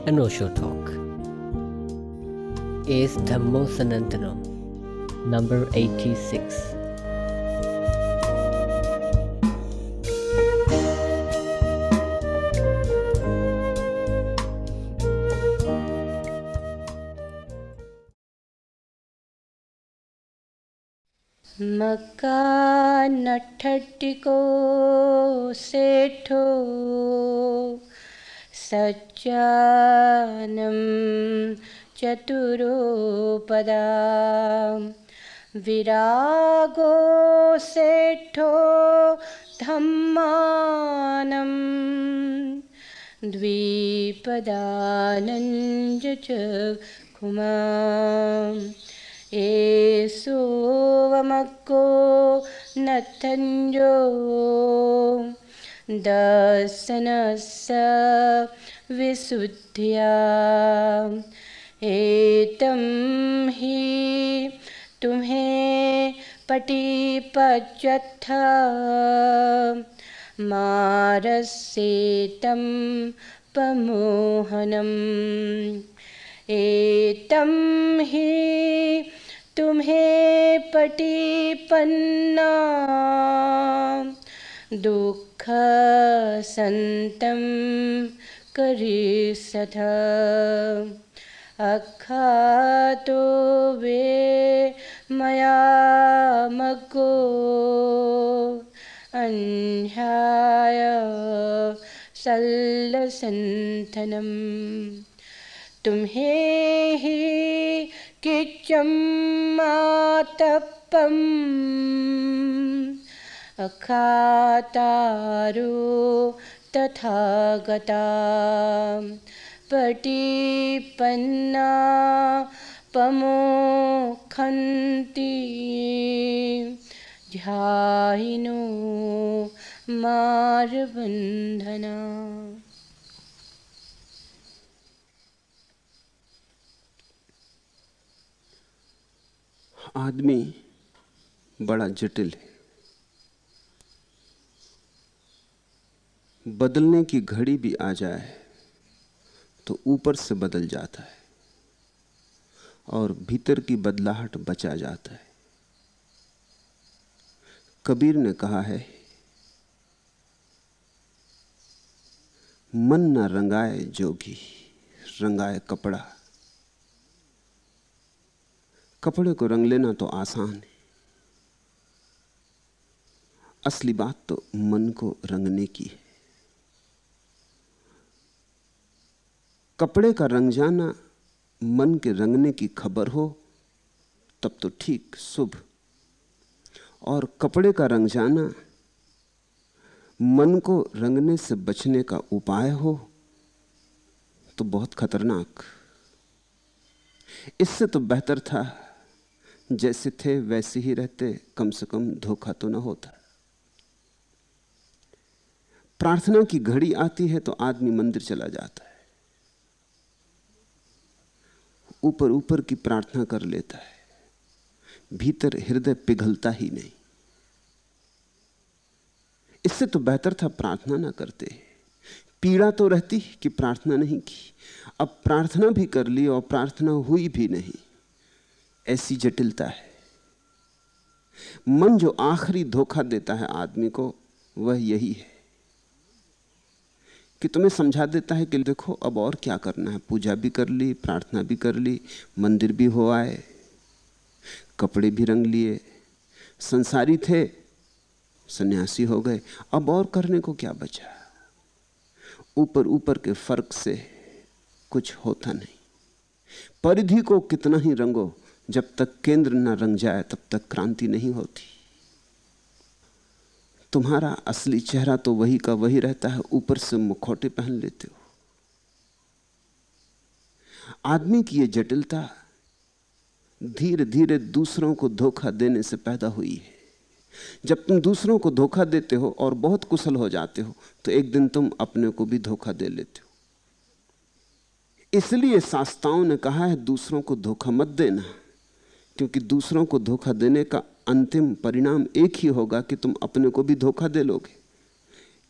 An Osho Talk is Dhammo Sanantanam, number 86. मकान ठट्टिको सेठो सज्जानं चतुरोपदा विरागो सेठो धम्मानं द्विपदानञ्च खुमाम् एसो वमको नथंजो दर्शनस्य विशुद्ध्या एतं हि तुम्हें पटिपच्यथ मारसेतं पमोहनम् एतं हि तुम्हें पटिपन्ना दुःख संतं करिष्यथ अखातो वे मया मग्गो अन्याय सल्लसंथनम् तुम्हें ही किच्चम्मातप्पम् अखातारो तथागता पटिपन्ना पमोखन्ति ध्यायिनो मार्बन्धना। आदमी बड़ा जटिल है। बदलने की घड़ी भी आ जाए तो ऊपर से बदल जाता है और भीतर की बदलाहट बचा जाता है। कबीर ने कहा है, मन न रंगाए जोगी रंगाए कपड़ा। कपड़े को रंग लेना तो आसान है, असली बात तो मन को रंगने की है। कपड़े का रंग जाना मन के रंगने की खबर हो तब तो ठीक शुभ, और कपड़े का रंग जाना मन को रंगने से बचने का उपाय हो तो बहुत खतरनाक। इससे तो बेहतर था जैसे थे वैसे ही रहते, कम से कम धोखा तो ना होता। प्रार्थना की घड़ी आती है तो आदमी मंदिर चला जाता है, ऊपर ऊपर की प्रार्थना कर लेता है, भीतर हृदय पिघलता ही नहीं। इससे तो बेहतर था प्रार्थना ना करते। पीड़ा तो रहती कि प्रार्थना नहीं की, अब प्रार्थना भी कर ली और प्रार्थना हुई भी नहीं। ऐसी जटिलता है। मन जो आखिरी धोखा देता है आदमी को वह यही है कि तुम्हें समझा देता है कि देखो अब और क्या करना है, पूजा भी कर ली, प्रार्थना भी कर ली, मंदिर भी हो आए, कपड़े भी रंग लिए, संसारी थे सन्यासी हो गए, अब और करने को क्या बचा। ऊपर ऊपर के फर्क से कुछ होता नहीं। परिधि को कितना ही रंगो, जब तक केंद्र न रंग जाए तब तक क्रांति नहीं होती। तुम्हारा असली चेहरा तो वही का वही रहता है, ऊपर से मुखौटे पहन लेते हो। आदमी की यह जटिलता धीरे धीरे दूसरों को धोखा देने से पैदा हुई है। जब तुम दूसरों को धोखा देते हो और बहुत कुशल हो जाते हो तो एक दिन तुम अपने को भी धोखा दे लेते हो। इसलिए शास्त्राओं ने कहा है दूसरों को धोखा मत देना, क्योंकि दूसरों को धोखा देने का अंतिम परिणाम एक ही होगा कि तुम अपने को भी धोखा दे लोगे।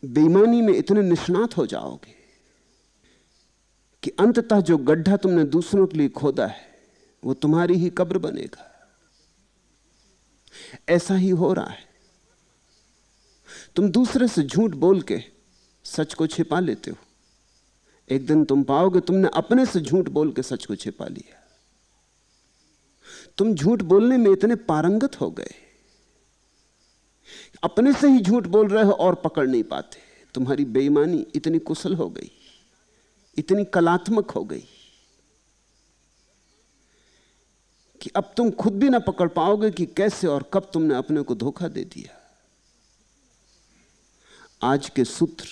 बेईमानी में इतने निष्णात हो जाओगे कि अंततः जो गड्ढा तुमने दूसरों के लिए खोदा है वो तुम्हारी ही कब्र बनेगा। ऐसा ही हो रहा है। तुम दूसरे से झूठ बोल के सच को छिपा लेते हो। एक दिन तुम पाओगे तुमने अपने से झूठ बोल के सच को छिपा लिया। तुम झूठ बोलने में इतने पारंगत हो गए, अपने से ही झूठ बोल रहे हो और पकड़ नहीं पाते। तुम्हारी बेईमानी इतनी कुशल हो गई, इतनी कलात्मक हो गई कि अब तुम खुद भी ना पकड़ पाओगे कि कैसे और कब तुमने अपने को धोखा दे दिया। आज के सूत्र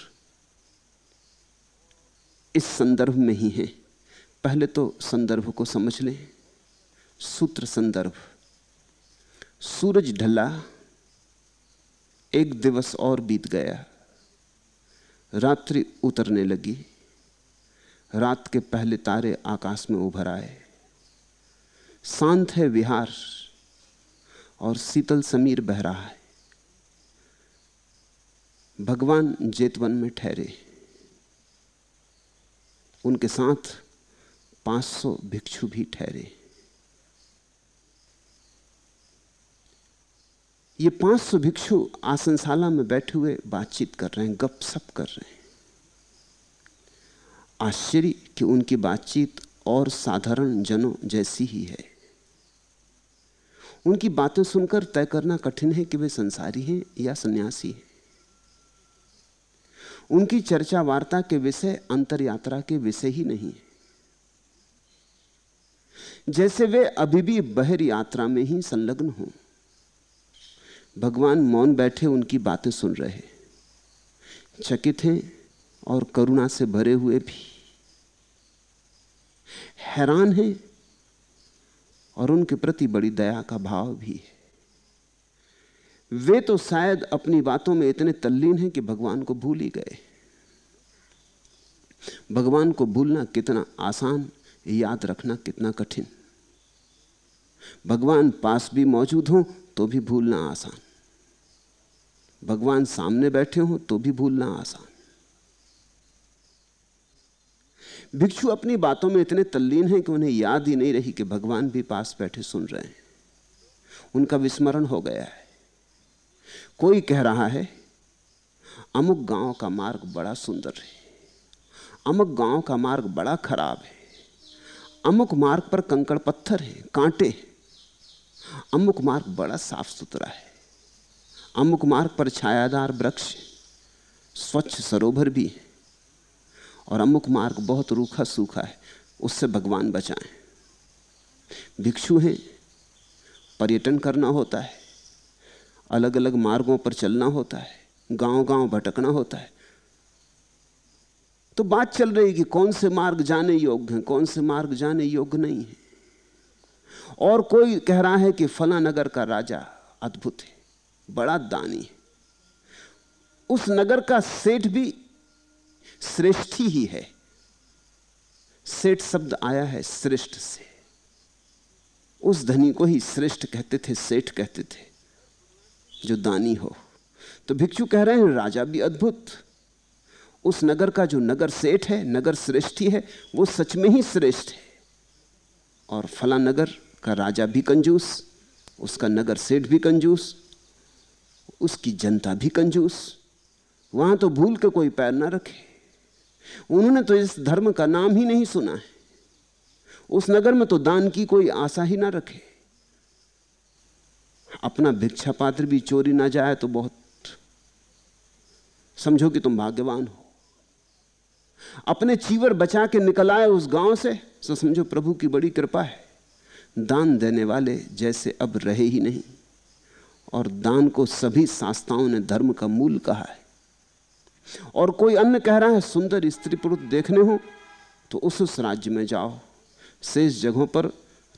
इस संदर्भ में ही हैं। पहले तो संदर्भ को समझ लें। सूत्र संदर्भ। सूरज ढला, एक दिवस और बीत गया, रात्रि उतरने लगी। रात के पहले तारे आकाश में उभर आए। शांत है विहार और शीतल समीर बह रहा है। भगवान जेतवन में ठहरे। उनके साथ 500 भिक्षु भी ठहरे। ये 500 भिक्षु आसनशाला में बैठे हुए बातचीत कर रहे हैं, गपशप कर रहे हैं। आश्चर्य कि उनकी बातचीत और साधारण जनों जैसी ही है। उनकी बातें सुनकर तय करना कठिन है कि वे संसारी हैं या सन्यासी हैं। उनकी चर्चा वार्ता के विषय अंतर यात्रा के विषय ही नहीं है, जैसे वे अभी भी बहिर यात्रा में ही संलग्न हों। भगवान मौन बैठे उनकी बातें सुन रहे, चकित हैं और करुणा से भरे हुए भी, हैरान हैं और उनके प्रति बड़ी दया का भाव भी है। वे तो शायद अपनी बातों में इतने तल्लीन हैं कि भगवान को भूल ही गए। भगवान को भूलना कितना आसान, याद रखना कितना कठिन। भगवान पास भी मौजूद हों तो भी भूलना आसान, भगवान सामने बैठे हों तो भी भूलना आसान। भिक्षु अपनी बातों में इतने तल्लीन हैं कि उन्हें याद ही नहीं रही कि भगवान भी पास बैठे सुन रहे हैं। उनका विस्मरण हो गया है। कोई कह रहा है अमुक गांव का मार्ग बड़ा सुंदर है, अमुक गांव का मार्ग बड़ा खराब है, अमुक मार्ग पर कंकड़ पत्थर है, कांटे, अमुक मार्ग बड़ा साफ सुथरा है, अमुक मार्ग पर छायादार वृक्ष, स्वच्छ सरोवर भी है, और अमुक मार्ग बहुत रूखा सूखा है, उससे भगवान बचाएं। भिक्षु हैं, पर्यटन करना होता है, अलग अलग मार्गों पर चलना होता है, गांव-गांव भटकना होता है। तो बात चल रही कि कौन से मार्ग जाने योग्य हैं, कौन से मार्ग जाने योग्य नहीं है। और कोई कह रहा है कि फला नगर का राजा अद्भुत है, बड़ा दानी है, उस नगर का सेठ भी श्रेष्ठ ही है। सेठ शब्द आया है श्रेष्ठ से। उस धनी को ही श्रेष्ठ कहते थे, सेठ कहते थे, जो दानी हो। तो भिक्षु कह रहे हैं राजा भी अद्भुत। उस नगर का जो नगर सेठ है, नगर श्रेष्ठी है, वो सच में ही श्रेष्ठ है। और फला नगर का राजा भी कंजूस, उसका नगर सेठ भी कंजूस, उसकी जनता भी कंजूस। वहां तो भूल के कोई पैर ना रखे। उन्होंने तो इस धर्म का नाम ही नहीं सुना है। उस नगर में तो दान की कोई आशा ही ना रखे। अपना भिक्षा पात्र भी चोरी ना जाए तो बहुत समझो कि तुम भाग्यवान हो। अपने चीवर बचा के निकल आए उस गांव से तो समझो प्रभु की बड़ी कृपा है। दान देने वाले जैसे अब रहे ही नहीं, और दान को सभी शास्त्राओं ने धर्म का मूल कहा है। और कोई अन्य कह रहा है सुंदर स्त्री पुरुष देखने हो तो उस राज्य में जाओ, शेष जगहों पर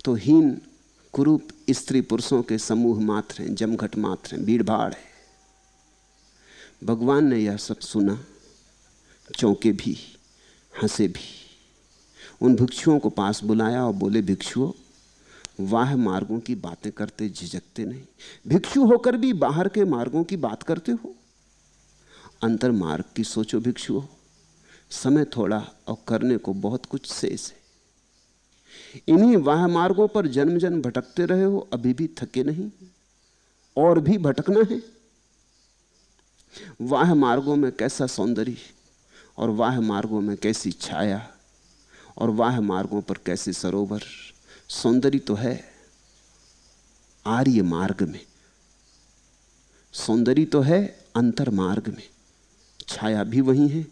तो हीन कुरूप स्त्री पुरुषों के समूह मात्र हैं, जमघट मात्र हैं, भीड़ भाड़ है। भगवान ने यह सब सुना, चौंके भी, हंसे भी। उन भिक्षुओं को पास बुलाया और बोले, भिक्षुओं, वाह मार्गों की बातें करते झिझकते नहीं, भिक्षु होकर भी बाहर के मार्गों की बात करते हो। अंतर मार्ग की सोचो भिक्षुओं, समय थोड़ा और करने को बहुत कुछ शेष है। इन्हीं वाह मार्गों पर जन्म जन्म भटकते रहे हो, अभी भी थके नहीं, और भी भटकना है। वाह मार्गों में कैसा सौंदर्य, और वाह मार्गों में कैसी छाया, और वाह मार्गों पर कैसे सरोवर। सौंदर्य तो है आर्य मार्ग में, सौंदर्य तो है अंतर मार्ग में, छाया भी वही है,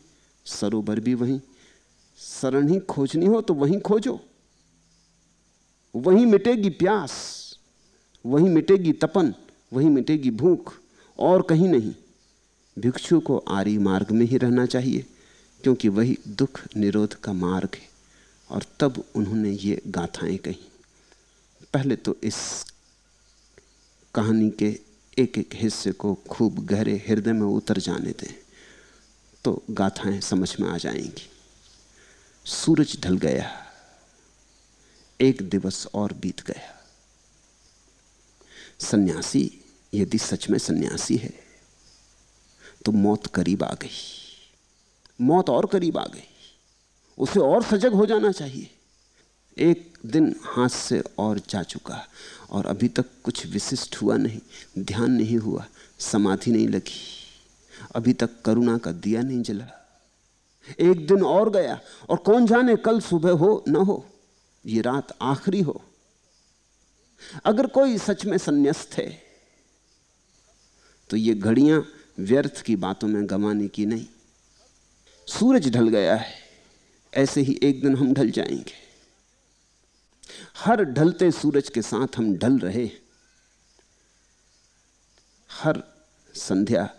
सरोवर भी वही। शरण ही खोजनी हो तो वहीं खोजो, वहीं मिटेगी प्यास, वहीं मिटेगी तपन, वहीं मिटेगी भूख, और कहीं नहीं। भिक्षु को आर्य मार्ग में ही रहना चाहिए, क्योंकि वही दुख निरोध का मार्ग है। और तब उन्होंने ये गाथाएं कही। पहले तो इस कहानी के एक एक हिस्से को खूब गहरे हृदय में उतर जाने दें, तो गाथाएं समझ में आ जाएंगी। सूरज ढल गया, एक दिवस और बीत गया। सन्यासी यदि सच में सन्यासी है तो मौत करीब आ गई, मौत और करीब आ गई, उसे और सजग हो जाना चाहिए। एक दिन हाथ से और जा चुका, और अभी तक कुछ विशिष्ट हुआ नहीं, ध्यान नहीं हुआ, समाधि नहीं लगी, अभी तक करुणा का दिया नहीं जला। एक दिन और गया, और कौन जाने कल सुबह हो न हो, ये रात आखिरी हो। अगर कोई सच में संन्यास्त है तो ये घड़ियां व्यर्थ की बातों में गंवाने की नहीं। सूरज ढल गया है, ऐसे ही एक दिन हम ढल जाएंगे। हर ढलते सूरज के साथ हम ढल रहे। हर संध्या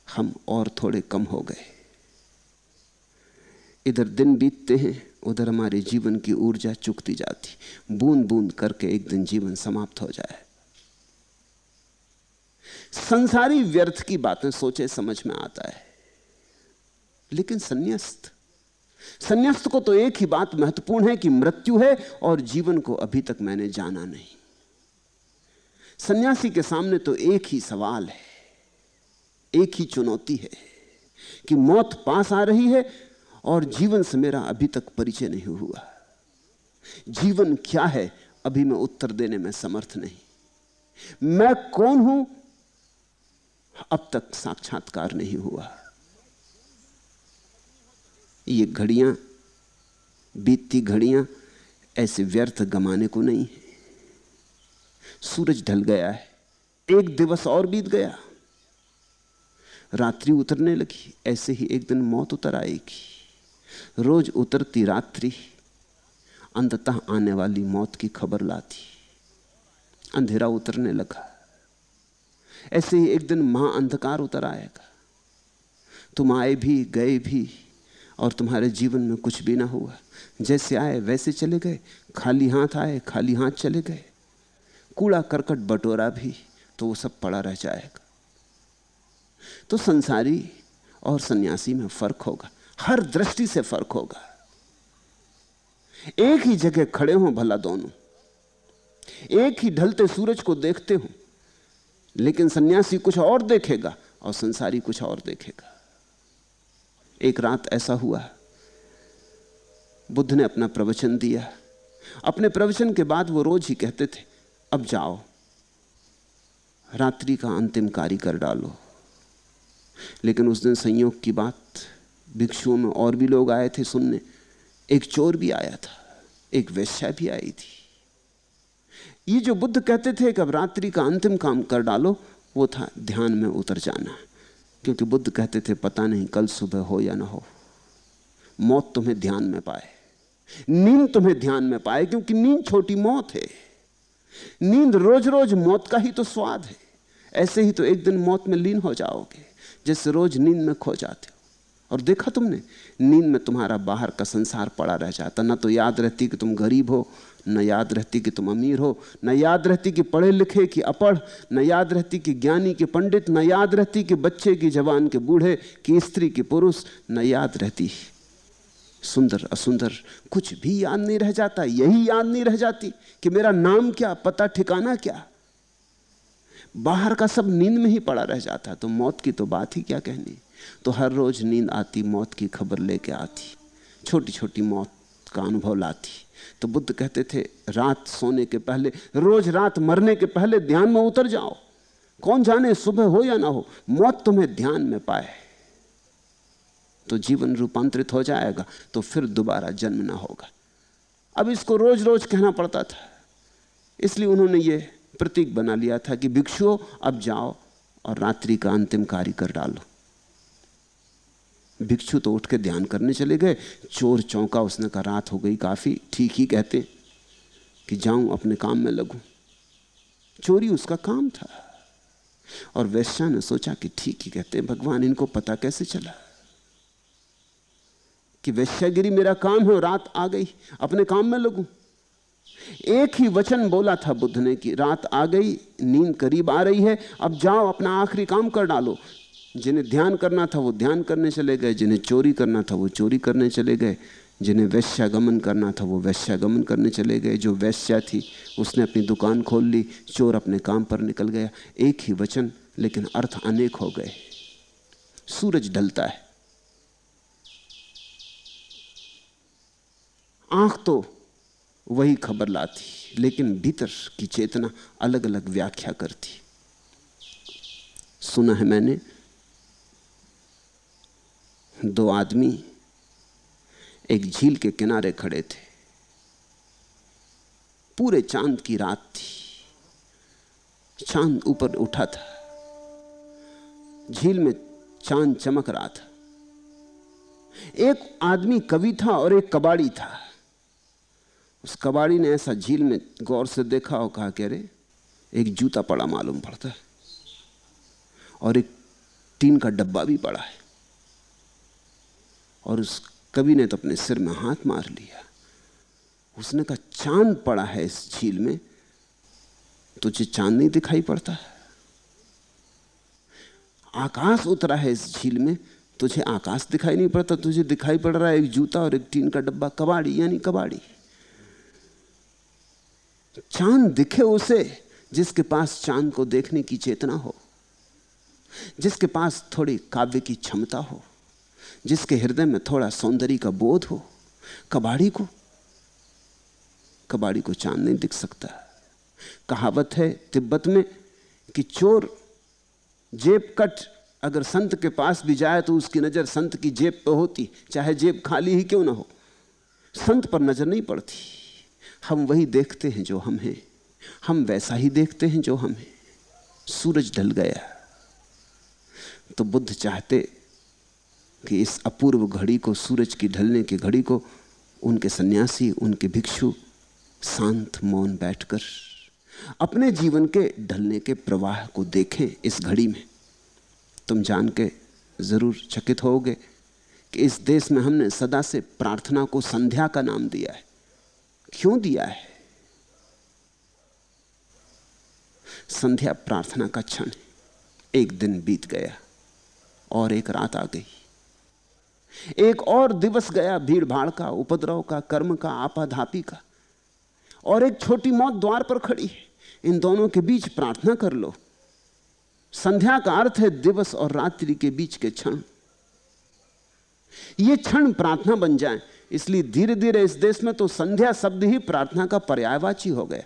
हम और थोड़े कम हो गए। इधर दिन बीतते हैं, उधर हमारे जीवन की ऊर्जा चुकती जाती, बूंद बूंद करके एक दिन जीवन समाप्त हो जाए। संसारी व्यर्थ की बातें सोचे समझ में आता है, लेकिन संन्यास्त को तो एक ही बात महत्वपूर्ण है कि मृत्यु है, और जीवन को अभी तक मैंने जाना नहीं। सन्यासी के सामने तो एक ही सवाल है, एक ही चुनौती है कि मौत पास आ रही है और जीवन से मेरा अभी तक परिचय नहीं हुआ। जीवन क्या है अभी मैं उत्तर देने में समर्थ नहीं। मैं कौन हूं अब तक साक्षात्कार नहीं हुआ। ये घड़ियां, बीतती घड़ियां ऐसे व्यर्थ गमाने को नहीं है। सूरज ढल गया है, एक दिवस और बीत गया, रात्रि उतरने लगी, ऐसे ही एक दिन मौत उतर आएगी। रोज उतरती रात्रि अंततः आने वाली मौत की खबर लाती। अंधेरा उतरने लगा, ऐसे ही एक दिन महाअंधकार उतर आएगा। तुम आए भी गए भी और तुम्हारे जीवन में कुछ भी ना हुआ। जैसे आए वैसे चले गए, खाली हाथ आए खाली हाथ चले गए। कूड़ा करकट बटोरा भी तो वो सब पड़ा रह जाएगा। तो संसारी और सन्यासी में फर्क होगा, हर दृष्टि से फर्क होगा। एक ही जगह खड़े हों भला दोनों, एक ही ढलते सूरज को देखते हो, लेकिन सन्यासी कुछ और देखेगा और संसारी कुछ और देखेगा। एक रात ऐसा हुआ, बुद्ध ने अपना प्रवचन दिया। अपने प्रवचन के बाद वो रोज ही कहते थे, अब जाओ रात्रि का अंतिम कार्य कर डालो। लेकिन उस दिन संयोग की बात, भिक्षुओं में और भी लोग आए थे सुनने। एक चोर भी आया था, एक वेश्या भी आई थी। ये जो बुद्ध कहते थे कि अब रात्रि का अंतिम काम कर डालो, वो था ध्यान में उतर जाना। क्योंकि बुद्ध कहते थे पता नहीं कल सुबह हो या ना हो, मौत तुम्हें ध्यान में पाए, नींद तुम्हें ध्यान में पाए। क्योंकि नींद छोटी मौत है, नींद रोज रोज मौत का ही तो स्वाद है। ऐसे ही तो एक दिन मौत में लीन हो जाओगे, जैसे रोज नींद में खो जाते हो। और देखा तुमने, नींद में तुम्हारा बाहर का संसार पड़ा रह जाता। न तो याद रहती कि तुम गरीब हो, न याद रहती कि तुम अमीर हो, न याद रहती कि पढ़े लिखे कि अपढ़, न याद रहती कि ज्ञानी कि पंडित, न याद रहती कि बच्चे की जवान के बूढ़े, कि स्त्री की पुरुष, न याद रहती सुंदर असुंदर, कुछ भी याद नहीं रह जाता। यही याद नहीं रह जाती कि मेरा नाम क्या, पता ठिकाना क्या। बाहर का सब नींद में ही पड़ा रह जाता, तो मौत की तो बात ही क्या कहनी। तो हर रोज नींद आती, मौत की खबर लेके आती, छोटी छोटी मौत का अनुभव लाती। तो बुद्ध कहते थे रात सोने के पहले, रोज रात मरने के पहले ध्यान में उतर जाओ। कौन जाने सुबह हो या ना हो, मौत तुम्हें ध्यान में पाए तो जीवन रूपांतरित हो जाएगा, तो फिर दोबारा जन्म ना होगा। अब इसको रोज रोज कहना पड़ता था, इसलिए उन्होंने ये प्रतीक बना लिया था कि भिक्षुओं अब जाओ और रात्रि का अंतिम कार्य कर डालो। भिक्षु तो उठ के ध्यान करने चले गए, चोर चौंका, उसने कहा रात हो गई काफी, ठीक ही कहते कि जाऊं अपने काम में लगूं। चोरी उसका काम था। और वैश्या ने सोचा कि ठीक ही कहते, भगवान इनको पता कैसे चला कि वैश्यागिरी मेरा काम है, रात आ गई अपने काम में लगूं। एक ही वचन बोला था बुद्ध ने कि रात आ गई, नींद करीब आ रही है, अब जाओ अपना आखिरी काम कर डालो। जिन्हें ध्यान करना था वो ध्यान करने चले गए, जिन्हें चोरी करना था वो चोरी करने चले गए, जिन्हें वैश्यागमन करना था वो वैश्यागमन करने चले गए। जो वैश्या थी उसने अपनी दुकान खोल ली, चोर अपने काम पर निकल गया। एक ही वचन, लेकिन अर्थ अनेक हो गए। सूरज ढलता है, आंख तो वही खबर लाती, लेकिन भीतर की चेतना अलग अलग व्याख्या करती। सुना है मैंने, दो आदमी एक झील के किनारे खड़े थे। पूरे चांद की रात थी, चांद ऊपर उठा था, झील में चांद चमक रहा था। एक आदमी कवि था और एक कबाड़ी था। उस कबाड़ी ने ऐसा झील में गौर से देखा और कहा कि अरे एक जूता पड़ा मालूम पड़ता है और एक टीन का डब्बा भी पड़ा है। और उस कवि ने तो अपने सिर में हाथ मार लिया। उसने कहा चांद पड़ा है इस झील में, तुझे चांद नहीं दिखाई पड़ता? आकाश उतरा है इस झील में, तुझे आकाश दिखाई नहीं पड़ता? तुझे दिखाई पड़ रहा है एक जूता और एक टीन का डब्बा। कबाड़ी यानी कबाड़ी। चांद दिखे उसे जिसके पास चांद को देखने की चेतना हो, जिसके पास थोड़ी काव्य की क्षमता हो, जिसके हृदय में थोड़ा सौंदर्य का बोध हो। कबाड़ी को चांद नहीं दिख सकता। कहावत है तिब्बत में कि चोर जेब कट अगर संत के पास भी जाए तो उसकी नजर संत की जेब पर होती, चाहे जेब खाली ही क्यों ना हो। संत पर नजर नहीं पड़ती। हम वही देखते हैं जो हम हैं, हम वैसा ही देखते हैं जो हम हैं। सूरज ढल गया तो बुद्ध चाहते कि इस अपूर्व घड़ी को, सूरज की ढलने की घड़ी को, उनके सन्यासी, उनके भिक्षु शांत मौन बैठकर अपने जीवन के ढलने के प्रवाह को देखें इस घड़ी में। तुम जान के जरूर चकित होगे कि इस देश में हमने सदा से प्रार्थना को संध्या का नाम दिया है। क्यों दिया है? संध्या प्रार्थना का क्षण। एक दिन बीत गया और एक रात आ गई। एक और दिवस गया भीड़ भाड़ का, उपद्रव का, कर्म का, आपाधापी का, और एक छोटी मौत द्वार पर खड़ी है। इन दोनों के बीच प्रार्थना कर लो। संध्या का अर्थ है दिवस और रात्रि के बीच के क्षण। ये क्षण प्रार्थना बन जाए। इसलिए धीरे धीरे इस देश में तो संध्या शब्द ही प्रार्थना का पर्यायवाची हो गया।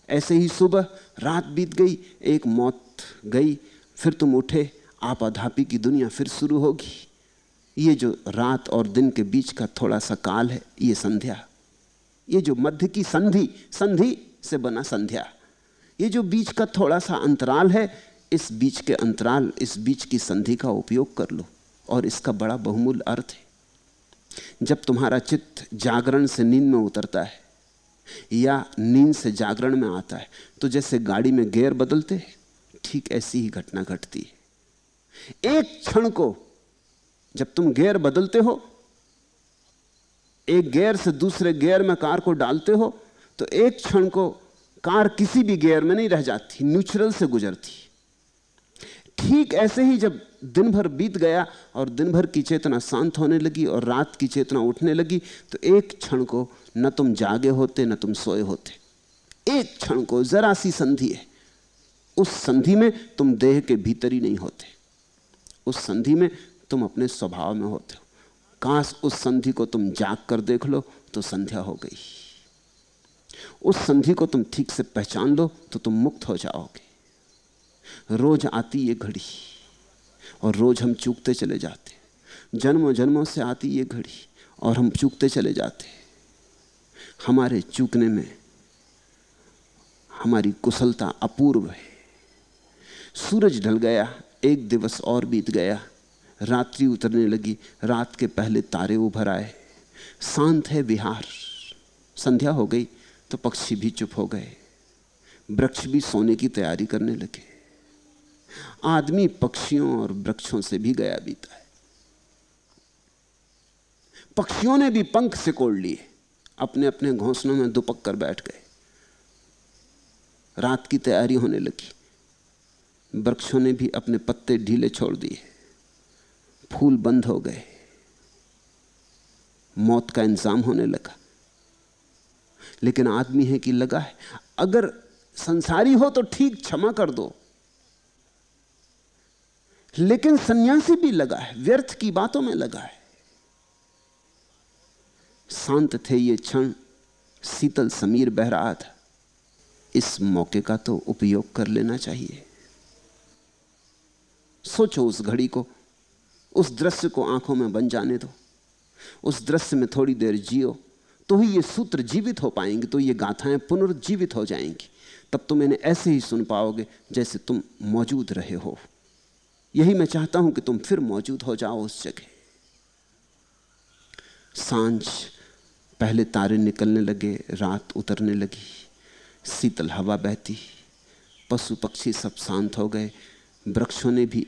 ऐसे ही सुबह रात बीत गई, एक मौत गई, फिर तुम उठे, आपाधापी की दुनिया फिर शुरू होगी। ये जो रात और दिन के बीच का थोड़ा सा काल है, ये संध्या। ये जो मध्य की संधि, संधि से बना संध्या, ये जो बीच का थोड़ा सा अंतराल है, इस बीच के अंतराल, इस बीच की संधि का उपयोग कर लो। और इसका बड़ा बहुमूल्य अर्थ है। जब तुम्हारा चित्त जागरण से नींद में उतरता है या नींद से जागरण में आता है, तो जैसे गाड़ी में गियर बदलते हैं, ठीक ऐसी ही घटना घटती है। एक क्षण को जब तुम गियर बदलते हो, एक गियर से दूसरे गियर में कार को डालते हो, तो एक क्षण को कार किसी भी गियर में नहीं रह जाती, न्यूट्रल से गुजरती। ठीक ऐसे ही जब दिन भर बीत गया और दिन भर की चेतना शांत होने लगी और रात की चेतना उठने लगी, तो एक क्षण को न तुम जागे होते न तुम सोए होते। एक क्षण को, जरा सी संधि है, उस संधि में तुम देह के भीतर ही नहीं होते, उस संधि में तुम अपने स्वभाव में होते हो। काश उस संधि को तुम जाग कर देख लो तो संध्या हो गई। उस संधि को तुम ठीक से पहचान लो तो तुम मुक्त हो जाओगे। रोज आती ये घड़ी और रोज हम चूकते चले जाते, जन्मों जन्मों से आती ये घड़ी और हम चूकते चले जाते। हमारे चूकने में हमारी कुशलता अपूर्व है। सूरज ढल गया, एक दिवस और बीत गया, रात्रि उतरने लगी, रात के पहले तारे उभर आए, शांत है विहार। संध्या हो गई तो पक्षी भी चुप हो गए, वृक्ष भी सोने की तैयारी करने लगे। आदमी पक्षियों और वृक्षों से भी गया बीता है। पक्षियों ने भी पंख सिकोड़ लिए, अपने अपने घोंसलों में दुपक कर बैठ गए। रात की तैयारी होने लगी। वृक्षों ने भी अपने पत्ते ढीले छोड़ दिए, फूल बंद हो गए, मौत का इंतजाम होने लगा। लेकिन आदमी है कि लगा है। अगर संसारी हो तो ठीक, क्षमा कर दो, लेकिन सन्यासी भी लगा है, व्यर्थ की बातों में लगा है। शांत थे ये क्षण, शीतल समीर बह रहा था, इस मौके का तो उपयोग कर लेना चाहिए। सोचो उस घड़ी को, उस दृश्य को आंखों में बन जाने दो, उस दृश्य में थोड़ी देर जियो, तो ही ये सूत्र जीवित हो पाएंगे, तो ये गाथाएं पुनर्जीवित हो जाएंगी। तब तुम इन्हें ऐसे ही सुन पाओगे जैसे तुम मौजूद रहे हो। यही मैं चाहता हूं कि तुम फिर मौजूद हो जाओ उस जगह। सांझ, पहले तारे निकलने लगे, रात उतरने लगी, शीतल हवा बहती, पशु पक्षी सब शांत हो गए, वृक्षों ने भी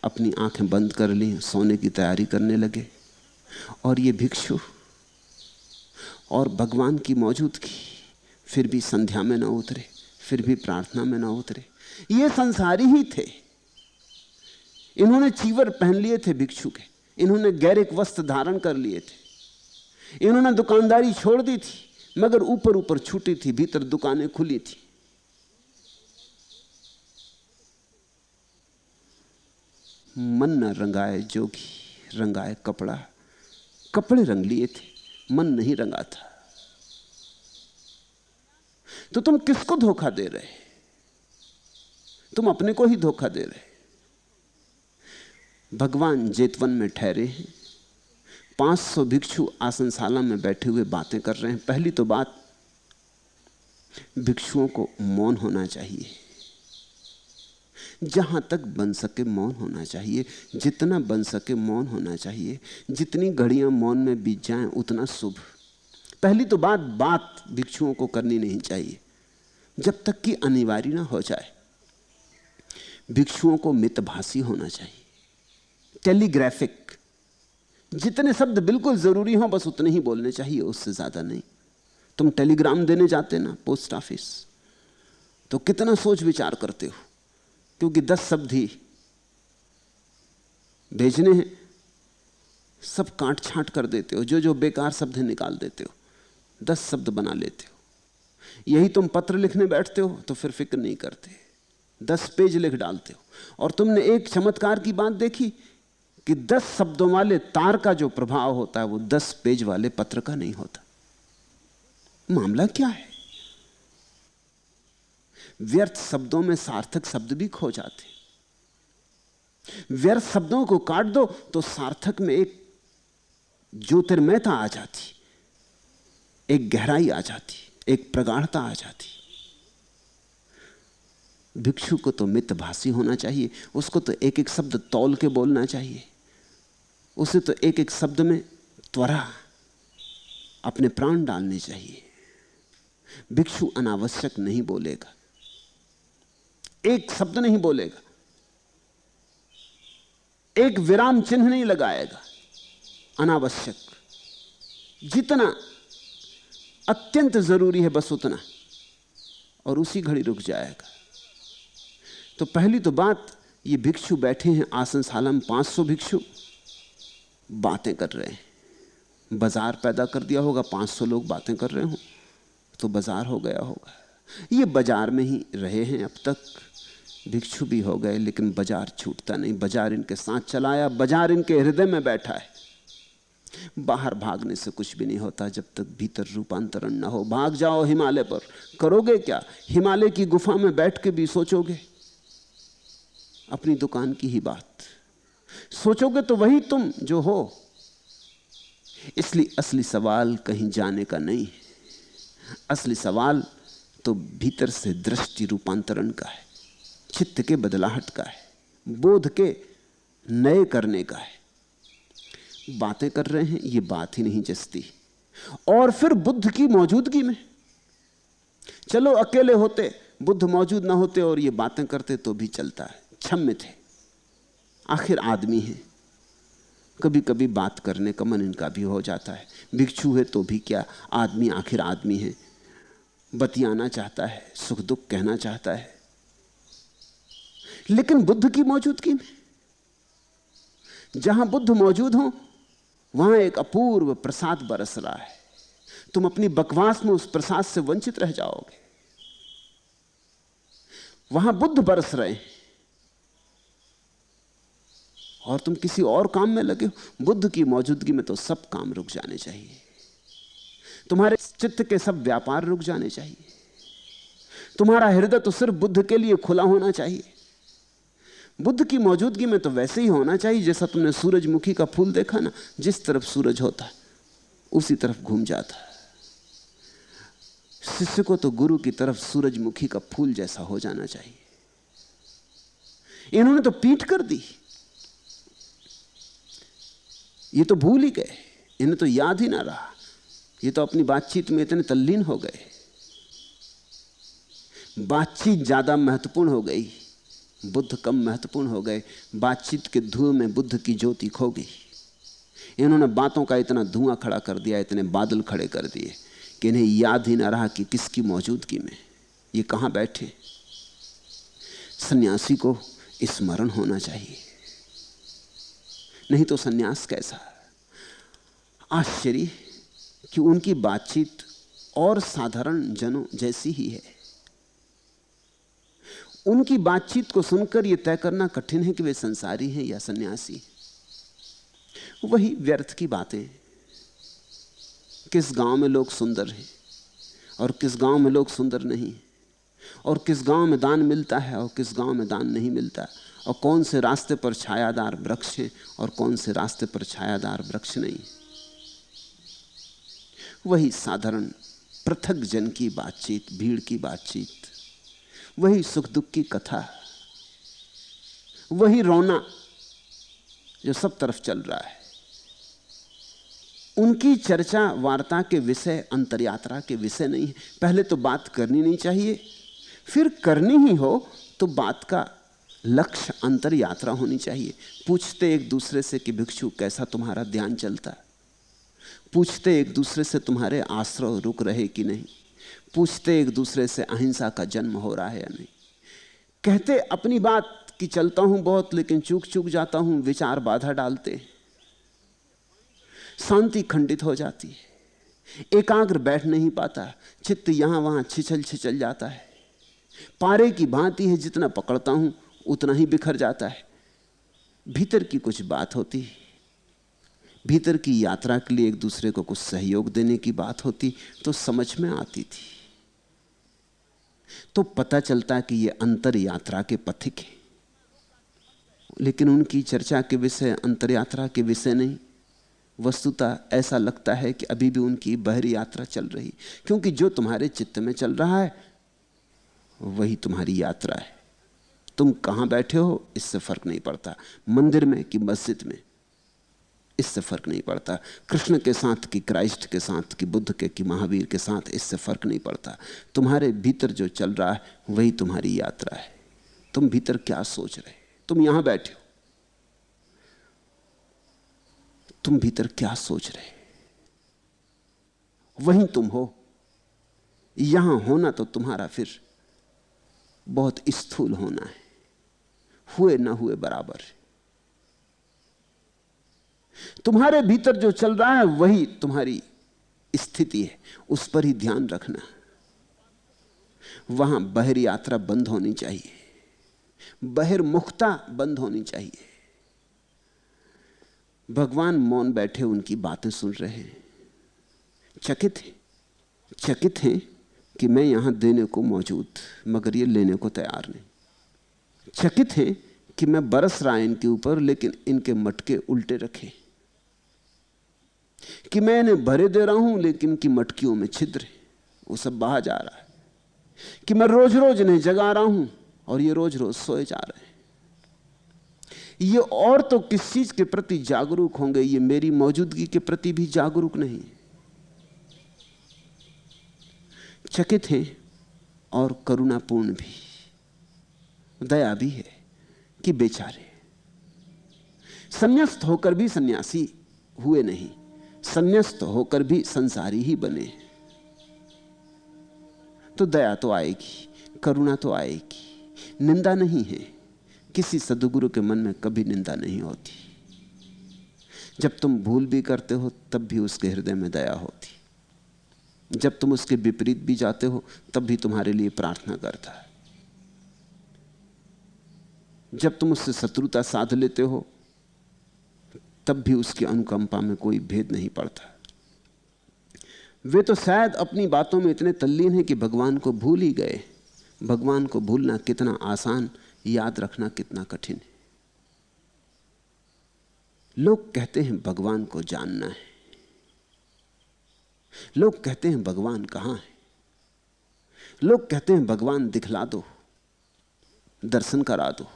अपनी आंखें बंद कर ली, सोने की तैयारी करने लगे। और ये भिक्षु और भगवान की मौजूदगी फिर भी संध्या में ना उतरे, फिर भी प्रार्थना में ना उतरे। ये संसारी ही थे। इन्होंने चीवर पहन लिए थे भिक्षु के, इन्होंने गैरिक वस्त्र धारण कर लिए थे, इन्होंने दुकानदारी छोड़ दी थी, मगर ऊपर ऊपर छूटी थी, भीतर दुकानें खुली थी। मन न रंगाए जोगी, रंगाए कपड़ा। कपड़े रंग लिए थे, मन नहीं रंगा था। तो तुम किसको धोखा दे रहे? तुम अपने को ही धोखा दे रहे। भगवान जेतवन में ठहरे हैं, 500 भिक्षु आसनशाला में बैठे हुए बातें कर रहे हैं। पहली तो बात, भिक्षुओं को मौन होना चाहिए, जहां तक बन सके मौन होना चाहिए, जितना बन सके मौन होना चाहिए। जितनी घड़ियां मौन में बीत जाएं उतना शुभ। पहली तो बात भिक्षुओं को करनी नहीं चाहिए जब तक कि अनिवार्य ना हो जाए। भिक्षुओं को मितभाषी होना चाहिए, टेलीग्राफिक। जितने शब्द बिल्कुल जरूरी हों बस उतने ही बोलने चाहिए, उससे ज्यादा नहीं। तुम टेलीग्राम देने जाते ना पोस्ट ऑफिस, तो कितना सोच विचार करते हो, क्योंकि 10 शब्द ही भेजने हैं, सब काट छांट कर देते हो, जो बेकार शब्द है निकाल देते हो, 10 शब्द बना लेते हो। यही तुम पत्र लिखने बैठते हो तो फिर फिक्र नहीं करते, 10 पेज लिख डालते हो। और तुमने एक चमत्कार की बात देखी कि 10 शब्दों वाले तार का जो प्रभाव होता है वो 10 पेज वाले पत्र का नहीं होता। मामला क्या है? व्यर्थ शब्दों में सार्थक शब्द भी खो जाते। व्यर्थ शब्दों को काट दो तो सार्थक में एक ज्योतिर्मयता आ जाती, एक गहराई आ जाती, एक प्रगाढ़ता आ जाती। भिक्षु को तो मितभाषी होना चाहिए, उसको तो एक एक शब्द तौल के बोलना चाहिए, उसे तो एक एक शब्द में त्वरा अपने प्राण डालने चाहिए। भिक्षु अनावश्यक नहीं बोलेगा, एक शब्द नहीं बोलेगा, एक विराम चिन्ह नहीं लगाएगा अनावश्यक। जितना अत्यंत जरूरी है बस उतना, और उसी घड़ी रुक जाएगा। तो पहली तो बात, ये भिक्षु बैठे हैं आसनशाला में, 500 भिक्षु बातें कर रहे हैं। बाजार पैदा कर दिया होगा, 500 लोग बातें कर रहे हो तो बाजार हो गया होगा। ये बाजार में ही रहे हैं अब तक, भिक्षु भी हो गए, लेकिन बाजार छूटता नहीं। बाजार इनके साथ चलाया, बाजार इनके हृदय में बैठा है। बाहर भागने से कुछ भी नहीं होता जब तक भीतर रूपांतरण ना हो। भाग जाओ हिमालय पर, करोगे क्या? हिमालय की गुफा में बैठ के भी सोचोगे अपनी दुकान की ही बात, सोचोगे तो वही तुम जो हो। इसलिए असली सवाल कहीं जाने का नहीं है, असली सवाल तो भीतर से दृष्टि रूपांतरण का है, चित्त के बदलाहट का है, बोध के नए करने का है। बातें कर रहे हैं, ये बात ही नहीं जचती। और फिर बुद्ध की मौजूदगी में, चलो अकेले होते, बुद्ध मौजूद ना होते और ये बातें करते तो भी चलता है, क्षम्य थे, आखिर आदमी है, कभी कभी बात करने का मन इनका भी हो जाता है। भिक्षु है तो भी क्या, आदमी आखिर आदमी है, बतियाना चाहता है, सुख दुख कहना चाहता है। लेकिन बुद्ध की मौजूदगी में, जहां बुद्ध मौजूद हो वहां एक अपूर्व प्रसाद बरस रहा है। तुम अपनी बकवास में उस प्रसाद से वंचित रह जाओगे। वहां बुद्ध बरस रहे हैं और तुम किसी और काम में लगे हो। बुद्ध की मौजूदगी में तो सब काम रुक जाने चाहिए, तुम्हारे चित्त के सब व्यापार रुक जाने चाहिए, तुम्हारा हृदय तो सिर्फ बुद्ध के लिए खुला होना चाहिए। बुद्ध की मौजूदगी में तो वैसे ही होना चाहिए जैसा तुमने सूरजमुखी का फूल देखा ना, जिस तरफ सूरज होता है उसी तरफ घूम जाता है। शिष्य को तो गुरु की तरफ सूरजमुखी का फूल जैसा हो जाना चाहिए। इन्होंने तो पीठ कर दी, ये तो भूल ही गए, इन्हें तो याद ही ना रहा, ये तो अपनी बातचीत में इतने तल्लीन हो गए, बातचीत ज्यादा महत्वपूर्ण हो गई, बुद्ध कम महत्वपूर्ण हो गए। बातचीत के धुएं में बुद्ध की ज्योति खो गई। इन्होंने बातों का इतना धुआं खड़ा कर दिया, इतने बादल खड़े कर दिए कि इन्हें याद ही ना रहा कि किसकी मौजूदगी में ये कहां बैठे। सन्यासी को स्मरण होना चाहिए, नहीं तो सन्यास कैसा। आश्चर्य कि उनकी बातचीत और साधारण जनों जैसी ही है। उनकी बातचीत को सुनकर यह तय करना कठिन है कि वे संसारी हैं या सन्यासी। वही व्यर्थ की बातें, किस गांव में लोग सुंदर हैं और किस गांव में लोग सुंदर नहीं, और किस गांव में दान मिलता है और किस गांव में दान नहीं मिलता, और कौन से रास्ते पर छायादार वृक्ष हैं और कौन से रास्ते पर छायादार वृक्ष नहीं। वही साधारण पृथक जन की बातचीत, भीड़ की बातचीत, वही सुख दुख की कथा, वही रोना जो सब तरफ चल रहा है। उनकी चर्चा वार्ता के विषय, अंतरयात्रा के विषय नहीं है। पहले तो बात करनी नहीं चाहिए, फिर करनी ही हो तो बात का लक्ष्य अंतरयात्रा होनी चाहिए। पूछते एक दूसरे से कि भिक्षु कैसा तुम्हारा ध्यान चलता, पूछते एक दूसरे से तुम्हारे आश्रय रुक रहे कि नहीं, पूछते एक दूसरे से अहिंसा का जन्म हो रहा है या नहीं। कहते अपनी बात कि चलता हूं बहुत लेकिन चूक चूक जाता हूं, विचार बाधा डालते, शांति खंडित हो जाती है, एकाग्र बैठ नहीं पाता, चित्त यहां वहां छिछल छिछल जाता है। पारे की भांति है, जितना पकड़ता हूं उतना ही बिखर जाता है। भीतर की कुछ बात होती, भीतर की यात्रा के लिए एक दूसरे को कुछ सहयोग देने की बात होती तो समझ में आती थी, तो पता चलता कि ये अंतर यात्रा के पथिक हैं। लेकिन उनकी चर्चा के विषय अंतर यात्रा के विषय नहीं। वस्तुतः ऐसा लगता है कि अभी भी उनकी बहरी यात्रा चल रही, क्योंकि जो तुम्हारे चित्त में चल रहा है वही तुम्हारी यात्रा है। तुम कहां बैठे हो इससे फर्क नहीं पड़ता, मंदिर में कि मस्जिद में इससे फर्क नहीं पड़ता, कृष्ण के साथ कि क्राइस्ट के साथ कि बुद्ध के कि महावीर के साथ इससे फर्क नहीं पड़ता। तुम्हारे भीतर जो चल रहा है वही तुम्हारी यात्रा है। तुम भीतर क्या सोच रहे, तुम यहां बैठे हो, तुम भीतर क्या सोच रहे, वहीं तुम हो। यहां होना तो तुम्हारा फिर बहुत स्थूल होना है, हुए ना हुए बराबर है। तुम्हारे भीतर जो चल रहा है वही तुम्हारी स्थिति है, उस पर ही ध्यान रखना। वहां बहिर यात्रा बंद होनी चाहिए, बहिर्मुखता बंद होनी चाहिए। भगवान मौन बैठे उनकी बातें सुन रहे हैं, चकित हैं कि मैं यहां देने को मौजूद, मगर ये लेने को तैयार नहीं। चकित हैं कि मैं बरस रहा इनके ऊपर, लेकिन इनके मटके उल्टे रखे, कि मैं इन्हें भरे दे रहा हूं लेकिन इनकी मटकियों में छिद्र है, वो सब बहा जा रहा है। कि मैं रोज रोज इन्हें जगा रहा हूं और ये रोज रोज सोए जा रहे हैं। ये और तो किस चीज के प्रति जागरूक होंगे, ये मेरी मौजूदगी के प्रति भी जागरूक नहीं। चकित हैं और करुणापूर्ण भी, दया भी है कि बेचारे संन्यास्त होकर भी सन्यासी हुए नहीं, संन्यास्त होकर भी संसारी ही बने। तो दया तो आएगी, करुणा तो आएगी। निंदा नहीं है, किसी सद्गुरु के मन में कभी निंदा नहीं होती। जब तुम भूल भी करते हो तब भी उसके हृदय में दया होती। जब तुम उसके विपरीत भी जाते हो तब भी तुम्हारे लिए प्रार्थना करता है। जब तुम उससे शत्रुता साध लेते हो तब भी उसकी अनुकंपा में कोई भेद नहीं पड़ता। वे तो शायद अपनी बातों में इतने तल्लीन हैं कि भगवान को भूल ही गए। भगवान को भूलना कितना आसान, याद रखना कितना कठिन है। लोग कहते हैं भगवान को जानना है, लोग कहते हैं भगवान कहां है, लोग कहते हैं भगवान दिखला दो, दर्शन करा दो।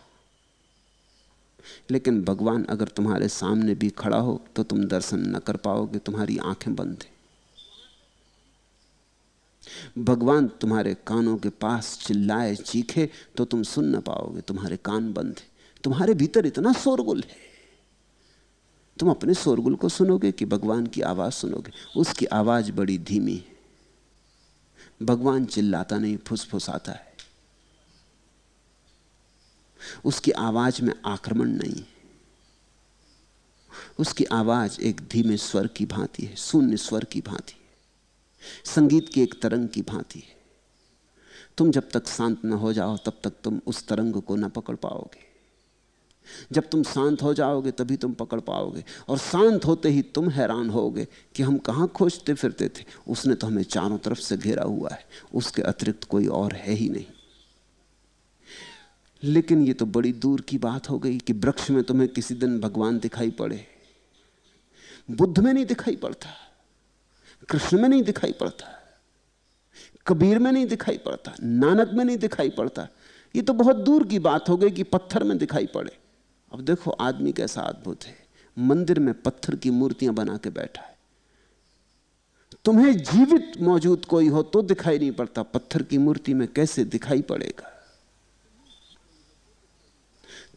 लेकिन भगवान अगर तुम्हारे सामने भी खड़ा हो तो तुम दर्शन न कर पाओगे, तुम्हारी आंखें बंद हैं। भगवान तुम्हारे कानों के पास चिल्लाए चीखे तो तुम सुन न पाओगे, तुम्हारे कान बंद हैं। तुम्हारे भीतर इतना शोरगुल है, तुम अपने शोरगुल को सुनोगे कि भगवान की आवाज सुनोगे? उसकी आवाज बड़ी धीमी है। भगवान चिल्लाता नहीं, फुसफुसाता है। उसकी आवाज में आक्रमण नहीं है। उसकी आवाज एक धीमे स्वर की भांति है, शून्य स्वर की भांति है, संगीत की एक तरंग की भांति है। तुम जब तक शांत न हो जाओ तब तक तुम उस तरंग को न पकड़ पाओगे। जब तुम शांत हो जाओगे तभी तुम पकड़ पाओगे। और शांत होते ही तुम हैरान होगे कि हम कहां खोजते फिरते थे, उसने तो हमें चारों तरफ से घेरा हुआ है, उसके अतिरिक्त कोई और है ही नहीं। लेकिन ये तो बड़ी दूर की बात हो गई कि वृक्ष में तुम्हें किसी दिन भगवान दिखाई पड़े। बुद्ध में नहीं दिखाई पड़ता, कृष्ण में नहीं दिखाई पड़ता, कबीर में नहीं दिखाई पड़ता, नानक में नहीं दिखाई पड़ता। ये तो बहुत दूर की बात हो गई कि पत्थर में दिखाई पड़े। अब देखो आदमी कैसा अद्भुत है, मंदिर में पत्थर की मूर्तियां बना के बैठा है। तुम्हें जीवित मौजूद कोई हो तो दिखाई नहीं पड़ता, पत्थर की मूर्ति में कैसे दिखाई पड़ेगा?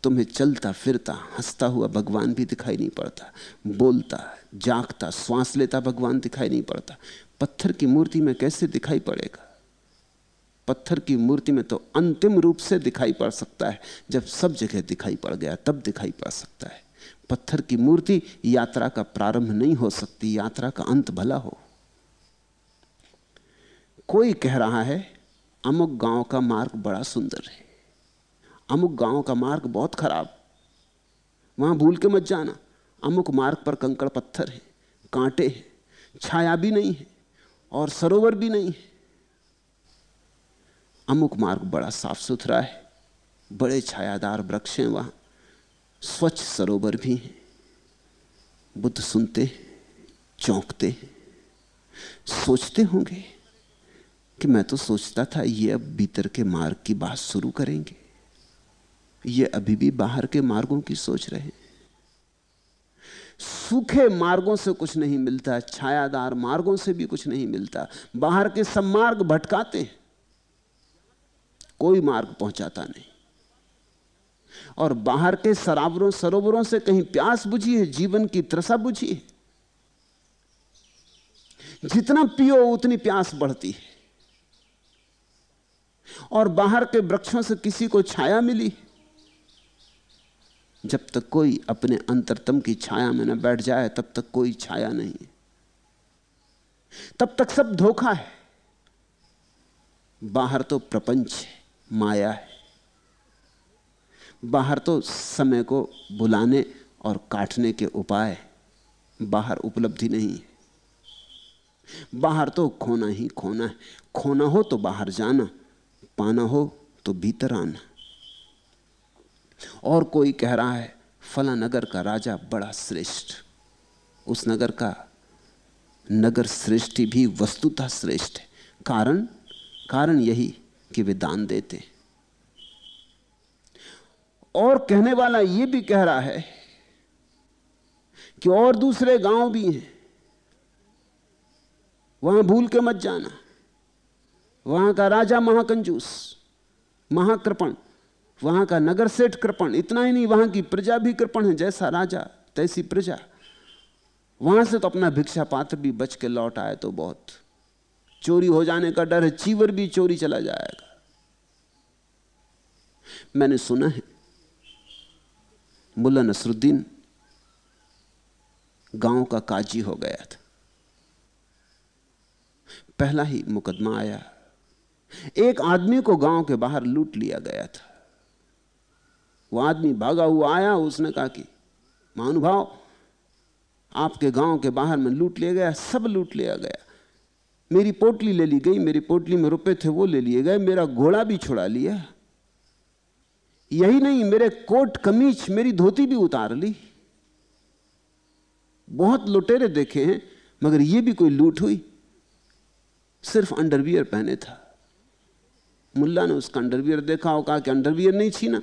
तुम्हें चलता फिरता हंसता हुआ भगवान भी दिखाई नहीं पड़ता, बोलता जागता श्वास लेता भगवान दिखाई नहीं पड़ता। पत्थर की मूर्ति में कैसे दिखाई पड़ेगा? पत्थर की मूर्ति में तो अंतिम रूप से दिखाई पड़ सकता है, जब सब जगह दिखाई पड़ गया तब दिखाई पड़ सकता है। पत्थर की मूर्ति यात्रा का प्रारंभ नहीं हो सकती, यात्रा का अंत भला हो। कोई कह रहा है अमुक गांव का मार्ग बड़ा सुंदर है, अमुक गांव का मार्ग बहुत खराब, वहां भूल के मत जाना। अमुक मार्ग पर कंकड़ पत्थर है, कांटे हैं, छाया भी नहीं है और सरोवर भी नहीं है। अमुक मार्ग बड़ा साफ सुथरा है, बड़े छायादार वृक्ष हैं, वहां स्वच्छ सरोवर भी हैं। बुद्ध सुनते, चौंकते, सोचते होंगे कि मैं तो सोचता था ये अब भीतर के मार्ग की बात शुरू करेंगे, ये अभी भी बाहर के मार्गों की सोच रहे हैं। सूखे मार्गों से कुछ नहीं मिलता, छायादार मार्गों से भी कुछ नहीं मिलता। बाहर के सब मार्ग भटकाते हैं, कोई मार्ग पहुंचाता नहीं। और बाहर के सरावरों सरोवरों से कहीं प्यास बुझी है, जीवन की तृषा बुझी है? जितना पियो उतनी प्यास बढ़ती है। और बाहर के वृक्षों से किसी को छाया मिली? जब तक कोई अपने अंतरतम की छाया में न बैठ जाए तब तक कोई छाया नहीं है, तब तक सब धोखा है। बाहर तो प्रपंच है, माया है। बाहर तो समय को बुलाने और काटने के उपाय, बाहर उपलब्धि नहीं है। बाहर तो खोना ही खोना है। खोना हो तो बाहर जाना, पाना हो तो भीतर आना। और कोई कह रहा है फला नगर का राजा बड़ा श्रेष्ठ, उस नगर का नगर श्रेष्ठी भी वस्तुतः श्रेष्ठ है। कारण यही कि वे दान देते हैं। और कहने वाला यह भी कह रहा है कि और दूसरे गांव भी हैं, वहां भूल के मत जाना। वहां का राजा महाकंजूस, महाकृपण, वहां का नगर सेठ कृपण। इतना ही नहीं, वहां की प्रजा भी कृपण है। जैसा राजा तैसी प्रजा। वहां से तो अपना भिक्षा पात्र भी बच के लौट आए तो बहुत। चोरी हो जाने का डर है, चीवर भी चोरी चला जाएगा। मैंने सुना है मुल्ला नसरुद्दीन गांव का काजी हो गया था। पहला ही मुकदमा आया, एक आदमी को गांव के बाहर लूट लिया गया था। वह आदमी भागा हुआ आया, उसने कहा कि महानुभाव, आपके गांव के बाहर में लूट लिया गया, सब लूट लिया गया। मेरी पोटली ले ली गई, मेरी पोटली में रुपए थे वो ले लिए गए, मेरा घोड़ा भी छुड़ा लिया। यही नहीं, मेरे कोट कमीज, मेरी धोती भी उतार ली। बहुत लुटेरे देखे हैं, मगर ये भी कोई लूट हुई? सिर्फ अंडरवियर पहने था। मुल्ला ने उसका अंडरवियर देखा और कहा कि अंडरवियर नहीं छीना।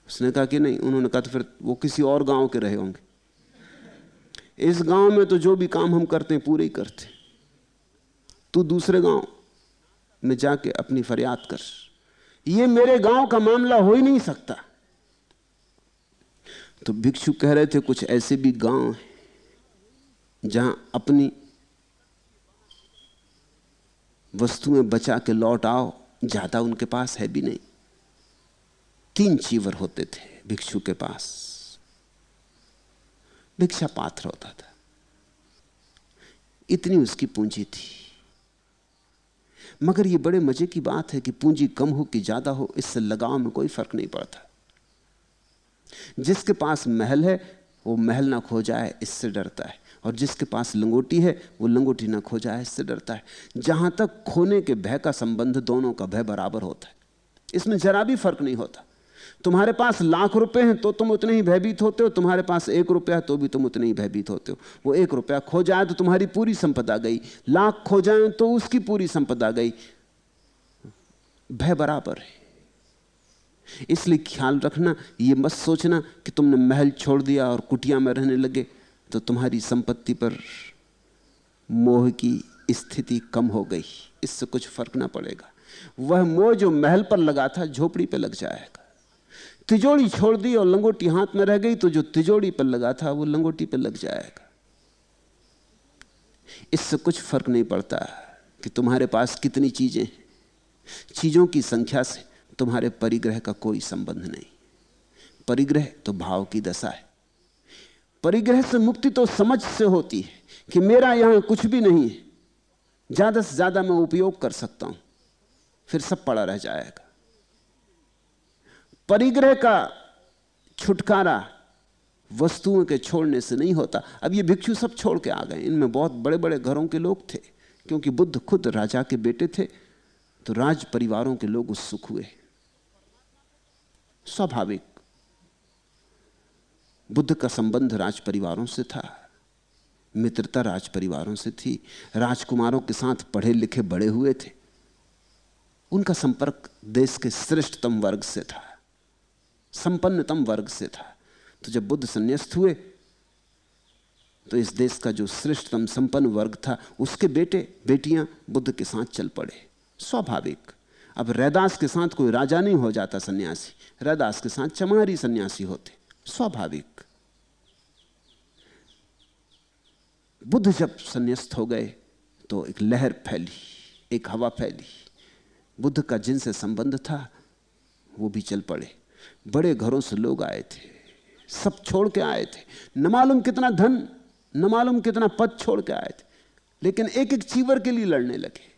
उसने कहा कि नहीं। उन्होंने कहा तो फिर वो किसी और गांव के रहे होंगे। इस गांव में तो जो भी काम हम करते हैं पूरे ही करते। तू दूसरे गांव में जाके अपनी फरियाद कर। ये मेरे गांव का मामला हो ही नहीं सकता। तो भिक्षु कह रहे थे कुछ ऐसे भी गांव हैं जहां अपनी वस्तुएं बचा के लौट आओ, ज्यादा उनके पास है भी नहीं। 3 चीवर होते थे भिक्षु के पास। भिक्षा पात्र होता था, इतनी उसकी पूंजी थी। मगर ये बड़े मजे की बात है कि पूंजी कम हो कि ज्यादा हो, इससे लगाव में कोई फर्क नहीं पड़ता। जिसके पास महल है वो महल ना खो जाए इससे डरता है, और जिसके पास लंगोटी है वो लंगोटी ना खो जाए इससे डरता है। जहां तक खोने के भय का संबंध, दोनों का भय बराबर होता है। इसमें जरा भी फर्क नहीं होता। तुम्हारे पास लाख रुपए हैं तो तुम उतने ही भयभीत होते हो, तुम्हारे पास 1 रुपया तो भी तुम उतने ही भयभीत होते हो। वो 1 रुपया खो जाए तो तुम्हारी पूरी संपदा गई, लाख खो जाए तो उसकी पूरी संपदा गई। भय बराबर है। इसलिए ख्याल रखना, ये मत सोचना कि तुमने महल छोड़ दिया और कुटिया में रहने लगे तो तुम्हारी संपत्ति पर मोह की स्थिति कम हो गई। इससे कुछ फर्क ना पड़ेगा। वह मोह जो महल पर लगा था झोपड़ी पर लग जाएगा। तिजोड़ी छोड़ दी और लंगोटी हाथ में रह गई तो जो तिजोड़ी पर लगा था वो लंगोटी पर लग जाएगा। इससे कुछ फर्क नहीं पड़ता कि तुम्हारे पास कितनी चीजें हैं। चीजों की संख्या से तुम्हारे परिग्रह का कोई संबंध नहीं। परिग्रह तो भाव की दशा है। परिग्रह से मुक्ति तो समझ से होती है कि मेरा यहां कुछ भी नहीं है, ज्यादा से ज्यादा मैं उपयोग कर सकता हूं, फिर सब पड़ा रह जाएगा। परिग्रह का छुटकारा वस्तुओं के छोड़ने से नहीं होता। अब ये भिक्षु सब छोड़ के आ गए। इनमें बहुत बड़े बड़े घरों के लोग थे, क्योंकि बुद्ध खुद राजा के बेटे थे, तो राज परिवारों के लोग उत्सुक हुए। स्वाभाविक, बुद्ध का संबंध राज परिवारों से था, मित्रता राज परिवारों से थी। राजकुमारों के साथ पढ़े लिखे बड़े हुए थे। उनका संपर्क देश के श्रेष्ठतम वर्ग से था, संपन्नतम वर्ग से था। तो जब बुद्ध संन्यास्त हुए तो इस देश का जो श्रेष्ठतम संपन्न वर्ग था उसके बेटे बेटियां बुद्ध के साथ चल पड़े। स्वाभाविक। अब रैदास के साथ कोई राजा नहीं हो जाता सन्यासी, रैदास के साथ चमारी सन्यासी होते। स्वाभाविक। बुद्ध जब संन्यास्त हो गए तो एक लहर फैली, एक हवा फैली। बुद्ध का जिनसे संबंध था वो भी चल पड़े। बड़े घरों से लोग आए थे, सब छोड़ के आए थे। न मालूम कितना धन, न मालूम कितना पद छोड़ के आए थे, लेकिन एक एक चीवर के लिए लड़ने लगे।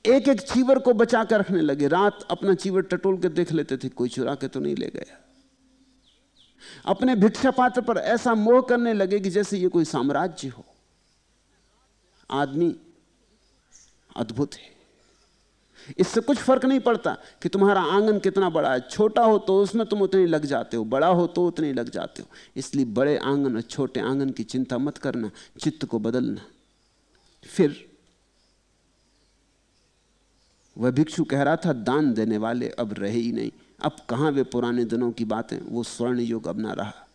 एक एक चीवर को बचा कर रखने लगे। रात अपना चीवर टटोल के देख लेते थे कोई चुरा के तो नहीं ले गया। अपने भिक्षा पात्र पर ऐसा मोह करने लगे कि जैसे ये कोई साम्राज्य हो। आदमी अद्भुत है। इससे कुछ फर्क नहीं पड़ता कि तुम्हारा आंगन कितना बड़ा है। छोटा हो तो उसमें तुम उतने लग जाते हो, बड़ा हो तो उतने लग जाते हो। इसलिए बड़े आंगन और छोटे आंगन की चिंता मत करना, चित्त को बदलना। फिर वह भिक्षु कह रहा था, दान देने वाले अब रहे ही नहीं। अब कहां वे पुराने दिनों की बातें, वो स्वर्ण युग अब ना रहा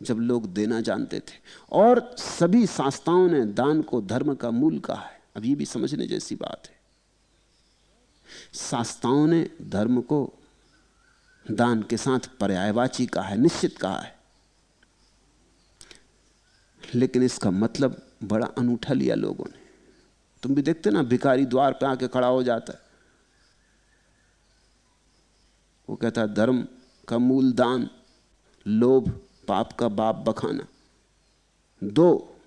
जब लोग देना जानते थे। और सभी शास्त्राओं ने दान को धर्म का मूल कहा है। अब ये भी समझने जैसी बात है। शास्त्राओं ने धर्म को दान के साथ पर्यायवाची कहा है, निश्चित कहा है, लेकिन इसका मतलब बड़ा अनूठा लिया लोगों ने। तुम भी देखते ना, भिखारी द्वार पे आके खड़ा हो जाता है, वो कहता है धर्म का मूल दान, लोभ पाप का बाप बखाना। दो,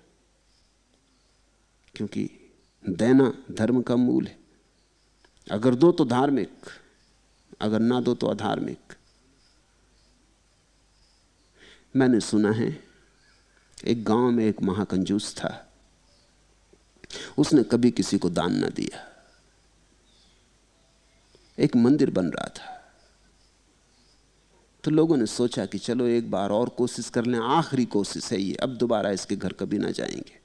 क्योंकि देना धर्म का मूल है। अगर दो तो धार्मिक, अगर ना दो तो अधार्मिक। मैंने सुना है एक गांव में एक महाकंजूस था, उसने कभी किसी को दान ना दिया। एक मंदिर बन रहा था तो लोगों ने सोचा कि चलो एक बार और कोशिश कर लें, आखिरी कोशिश है ये, अब दोबारा इसके घर कभी ना जाएंगे।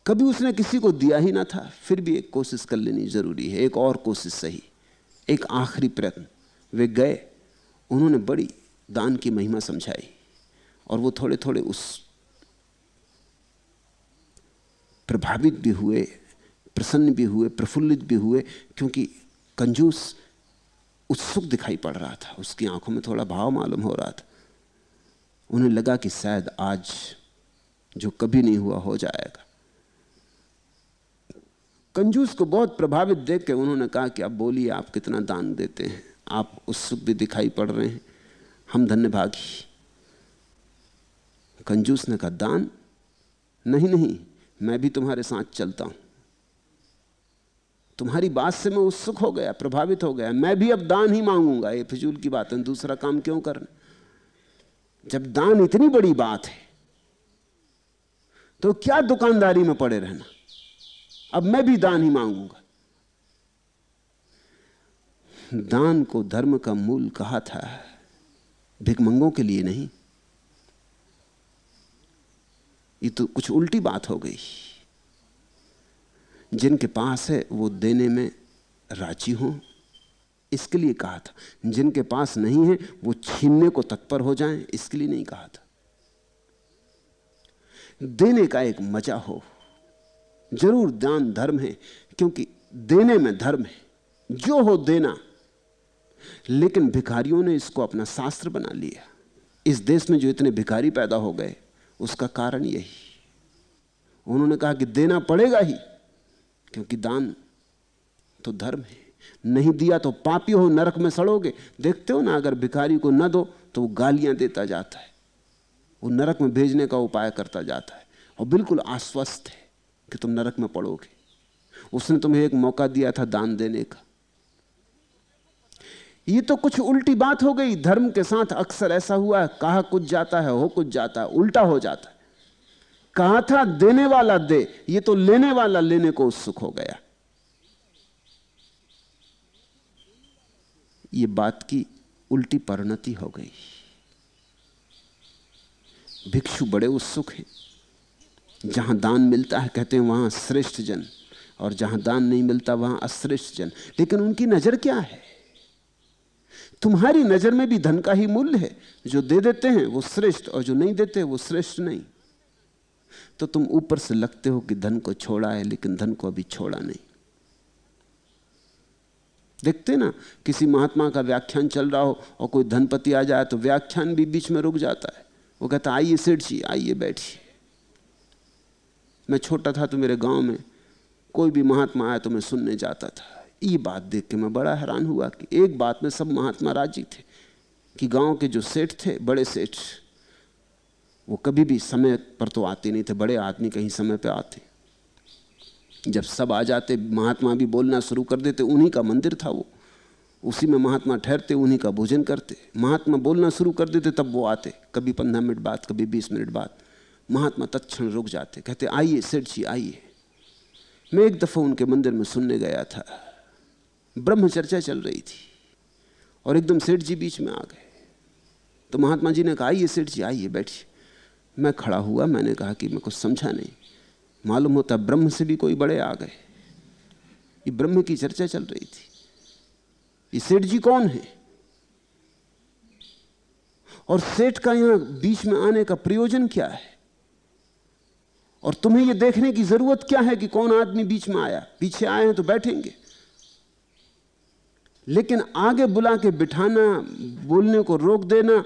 कभी उसने किसी को दिया ही ना था, फिर भी एक कोशिश कर लेनी जरूरी है, एक और कोशिश सही, एक आखिरी प्रयत्न। वे गए, उन्होंने बड़ी दान की महिमा समझाई और वो थोड़े थोड़े उस प्रभावित भी हुए, प्रसन्न भी हुए, प्रफुल्लित भी हुए, क्योंकि कंजूस उत्सुक दिखाई पड़ रहा था, उसकी आंखों में थोड़ा भाव मालूम हो रहा था। उन्हें लगा कि शायद आज जो कभी नहीं हुआ हो जाएगा। कंजूस को बहुत प्रभावित देख के उन्होंने कहा कि अब बोलिए आप कितना दान देते हैं, आप उत्सुक भी दिखाई पड़ रहे हैं, हम धन्यभागी। कंजूस ने कहा दान नहीं नहीं, मैं भी तुम्हारे साथ चलता हूं। तुम्हारी बात से मैं उत्सुक हो गया, प्रभावित हो गया, मैं भी अब दान ही मांगूंगा। ये फिजूल की बात है, दूसरा काम क्यों करना। जब दान इतनी बड़ी बात है तो क्या दुकानदारी में पड़े रहना, अब मैं भी दान ही मांगूंगा। दान को धर्म का मूल कहा था, भिखमंगों के लिए नहीं। ये तो कुछ उल्टी बात हो गई। जिनके पास है वो देने में राजी हों, इसके लिए कहा था। जिनके पास नहीं है वो छीनने को तत्पर हो जाएं, इसके लिए नहीं कहा था। देने का एक मजा हो। जरूर दान धर्म है, क्योंकि देने में धर्म है, जो हो देना। लेकिन भिखारियों ने इसको अपना शास्त्र बना लिया। इस देश में जो इतने भिखारी पैदा हो गए उसका कारण यही। उन्होंने कहा कि देना पड़ेगा ही, क्योंकि दान तो धर्म है। नहीं दिया तो पापी हो, नरक में सड़ोगे। देखते हो ना, अगर भिखारी को न दो तो वो गालियां देता जाता है, वो नरक में भेजने का उपाय करता जाता है और बिल्कुल आश्वस्त है कि तुम नरक में पड़ोगे। उसने तुम्हें एक मौका दिया था दान देने का। ये तो कुछ उल्टी बात हो गई। धर्म के साथ अक्सर ऐसा हुआ है, कहा कुछ जाता है, हो कुछ जाता है, उल्टा हो जाता है। कहा था देने वाला दे, ये तो लेने वाला लेने को उत्सुक हो गया। ये बात की उल्टी परिणति हो गई। भिक्षु बड़े उत्सुक हैं। जहां दान मिलता है कहते हैं वहां श्रेष्ठ जन, और जहां दान नहीं मिलता वहां अश्रेष्ठ जन। लेकिन उनकी नजर क्या है? तुम्हारी नजर में भी धन का ही मूल्य है। जो दे देते हैं वो श्रेष्ठ, और जो नहीं देते वो श्रेष्ठ नहीं। तो तुम ऊपर से लगते हो कि धन को छोड़ा है, लेकिन धन को अभी छोड़ा नहीं। देखते ना, किसी महात्मा का व्याख्यान चल रहा हो और कोई धनपति आ जाए तो व्याख्यान भी बीच में रुक जाता है। वो कहता आइए सेठ जी, आइए बैठिए। मैं छोटा था तो मेरे गांव में कोई भी महात्मा आया तो मैं सुनने जाता था। ये बात देख के मैं बड़ा हैरान हुआ कि एक बात में सब महात्मा राजी थे कि गांव के जो सेठ थे, बड़े सेठ, वो कभी भी समय पर तो आते नहीं थे। बड़े आदमी कहीं समय पे आते। जब सब आ जाते, महात्मा भी बोलना शुरू कर देते, उन्हीं का मंदिर था वो, उसी में महात्मा ठहरते, उन्हीं का भोजन करते। महात्मा बोलना शुरू कर देते तब वो आते, कभी 15 मिनट बाद, कभी 20 मिनट बाद। महात्मा तत्क्षण रुक जाते, कहते आइए सेठ जी आइए। मैं एक दफ़ा उनके मंदिर में सुनने गया था, ब्रह्म चर्चा चल रही थी और एकदम सेठ जी बीच में आ गए। तो महात्मा जी ने कहा आइए सेठ जी आइए बैठिए। मैं खड़ा हुआ, मैंने कहा कि मैं कुछ समझा नहीं, मालूम होता ब्रह्म से भी कोई बड़े आ गए। ये ब्रह्म की चर्चा चल रही थी, ये सेठ जी कौन है और सेठ का यहां बीच में आने का प्रयोजन क्या है, और तुम्हें यह देखने की जरूरत क्या है कि कौन आदमी बीच में आया। पीछे आए हैं तो बैठेंगे, लेकिन आगे बुला के बिठाना, बोलने को रोक देना,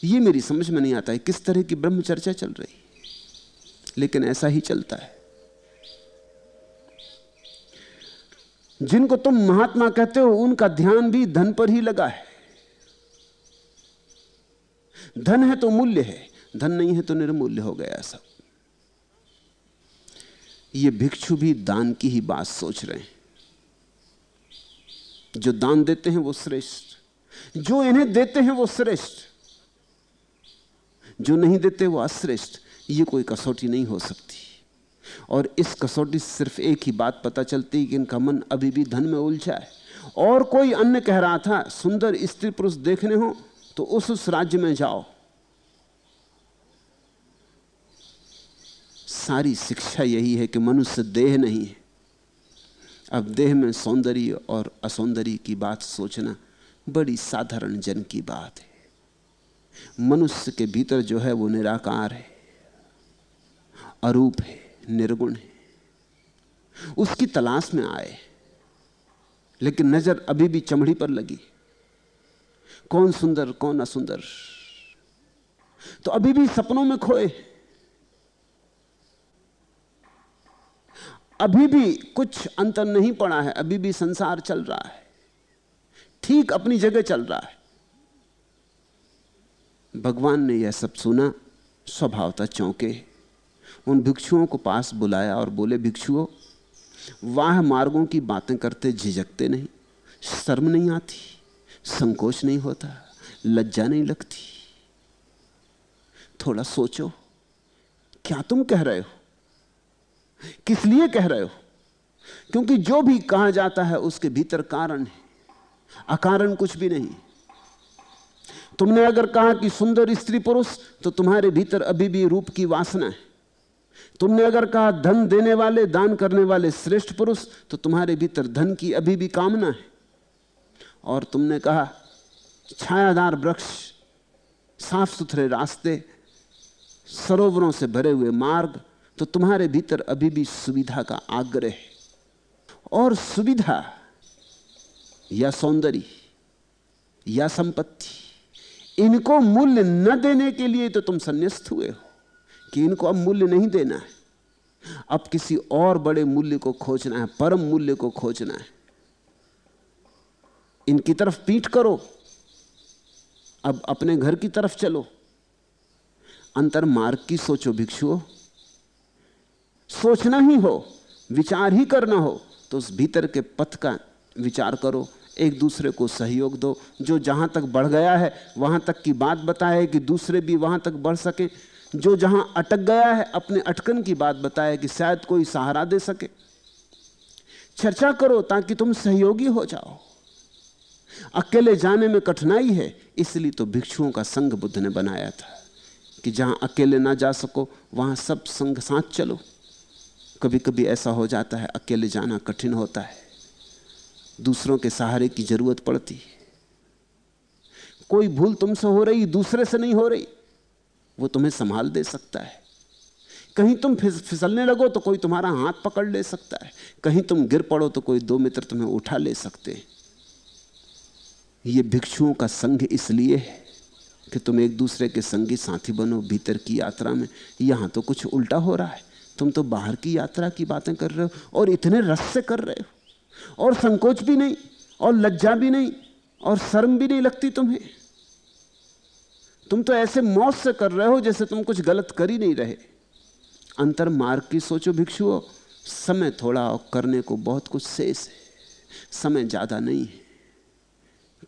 यह मेरी समझ में नहीं आता है किस तरह की ब्रह्म चर्चा चल रही। लेकिन ऐसा ही चलता है। जिनको तुम महात्मा कहते हो उनका ध्यान भी धन पर ही लगा है। धन है तो मूल्य है, धन नहीं है तो निर्मूल्य हो गया सब। ये भिक्षु भी दान की ही बात सोच रहे हैं। जो दान देते हैं वो श्रेष्ठ, जो इन्हें देते हैं वो श्रेष्ठ, जो नहीं देते वो अश्रेष्ठ। ये कोई कसौटी नहीं हो सकती। और इस कसौटी से सिर्फ एक ही बात पता चलती है कि इनका मन अभी भी धन में उलझा है। और कोई अन्य कह रहा था सुंदर स्त्री पुरुष देखने हो तो उस राज्य में जाओ। सारी शिक्षा यही है कि मनुष्य देह नहीं है। अब देह में सौंदर्य और असौंदर्य की बात सोचना बड़ी साधारण जन की बात है। मनुष्य के भीतर जो है वो निराकार है, अरूप है, निर्गुण है। उसकी तलाश में आए, लेकिन नजर अभी भी चमड़ी पर लगी, कौन सुंदर कौन असुंदर, तो अभी भी सपनों में खोए, अभी भी कुछ अंतर नहीं पड़ा है, अभी भी संसार चल रहा है, ठीक अपनी जगह चल रहा है। भगवान ने यह सब सुना, स्वभावतः चौंके। उन भिक्षुओं को पास बुलाया और बोले, भिक्षुओं, वाह मार्गों की बातें करते झिझकते नहीं, शर्म नहीं आती, संकोच नहीं होता, लज्जा नहीं लगती? थोड़ा सोचो, क्या तुम कह रहे हो, किस लिए कह रहे हो? क्योंकि जो भी कहा जाता है उसके भीतर कारण है, अकारण कुछ भी नहीं। तुमने अगर कहा कि सुंदर स्त्री पुरुष, तो तुम्हारे भीतर अभी भी रूप की वासना है। तुमने अगर कहा धन देने वाले, दान करने वाले श्रेष्ठ पुरुष, तो तुम्हारे भीतर धन की अभी भी कामना है। और तुमने कहा छायादार वृक्ष, साफ सुथरे रास्ते, सरोवरों से भरे हुए मार्ग, तो तुम्हारे भीतर अभी भी सुविधा का आग्रह है। और सुविधा या सौंदर्य या संपत्ति, इनको मूल्य न देने के लिए तो तुम संन्यास्त हुए हो कि इनको अब मूल्य नहीं देना है, अब किसी और बड़े मूल्य को खोजना है, परम मूल्य को खोजना है। इनकी तरफ पीठ करो, अब अपने घर की तरफ चलो। अंतर मार्ग की सोचो भिक्षुओं। सोचना ही हो, विचार ही करना हो, तो उस भीतर के पथ का विचार करो, एक दूसरे को सहयोग दो। जो जहां तक बढ़ गया है वहां तक की बात बताए कि दूसरे भी वहां तक बढ़ सके। जो जहां अटक गया है अपने अटकन की बात बताए कि शायद कोई सहारा दे सके। चर्चा करो ताकि तुम सहयोगी हो जाओ। अकेले जाने में कठिनाई है, इसलिए तो भिक्षुओं का संघ बुद्ध ने बनाया था कि जहां अकेले ना जा सको वहां सब संग साथ चलो। कभी कभी ऐसा हो जाता है, अकेले जाना कठिन होता है, दूसरों के सहारे की जरूरत पड़ती है। कोई भूल तुमसे हो रही, दूसरे से नहीं हो रही, वो तुम्हें संभाल दे सकता है। कहीं तुम फिसलने लगो तो कोई तुम्हारा हाथ पकड़ ले सकता है। कहीं तुम गिर पड़ो तो कोई दो मित्र तुम्हें उठा ले सकते हैं। ये भिक्षुओं का संघ इसलिए है कि तुम एक दूसरे के संगी साथी बनो भीतर की यात्रा में। यहां तो कुछ उल्टा हो रहा है, तुम तो बाहर की यात्रा की बातें कर रहे हो और इतने रस से कर रहे हो, और संकोच भी नहीं, और लज्जा भी नहीं, और शर्म भी नहीं लगती तुम्हें। तुम तो ऐसे मौज से कर रहे हो जैसे तुम कुछ गलत कर ही नहीं रहे। अंतर मार्ग की सोचो भिक्षुओं। समय थोड़ा और करने को बहुत कुछ शेष है। समय ज्यादा नहीं है।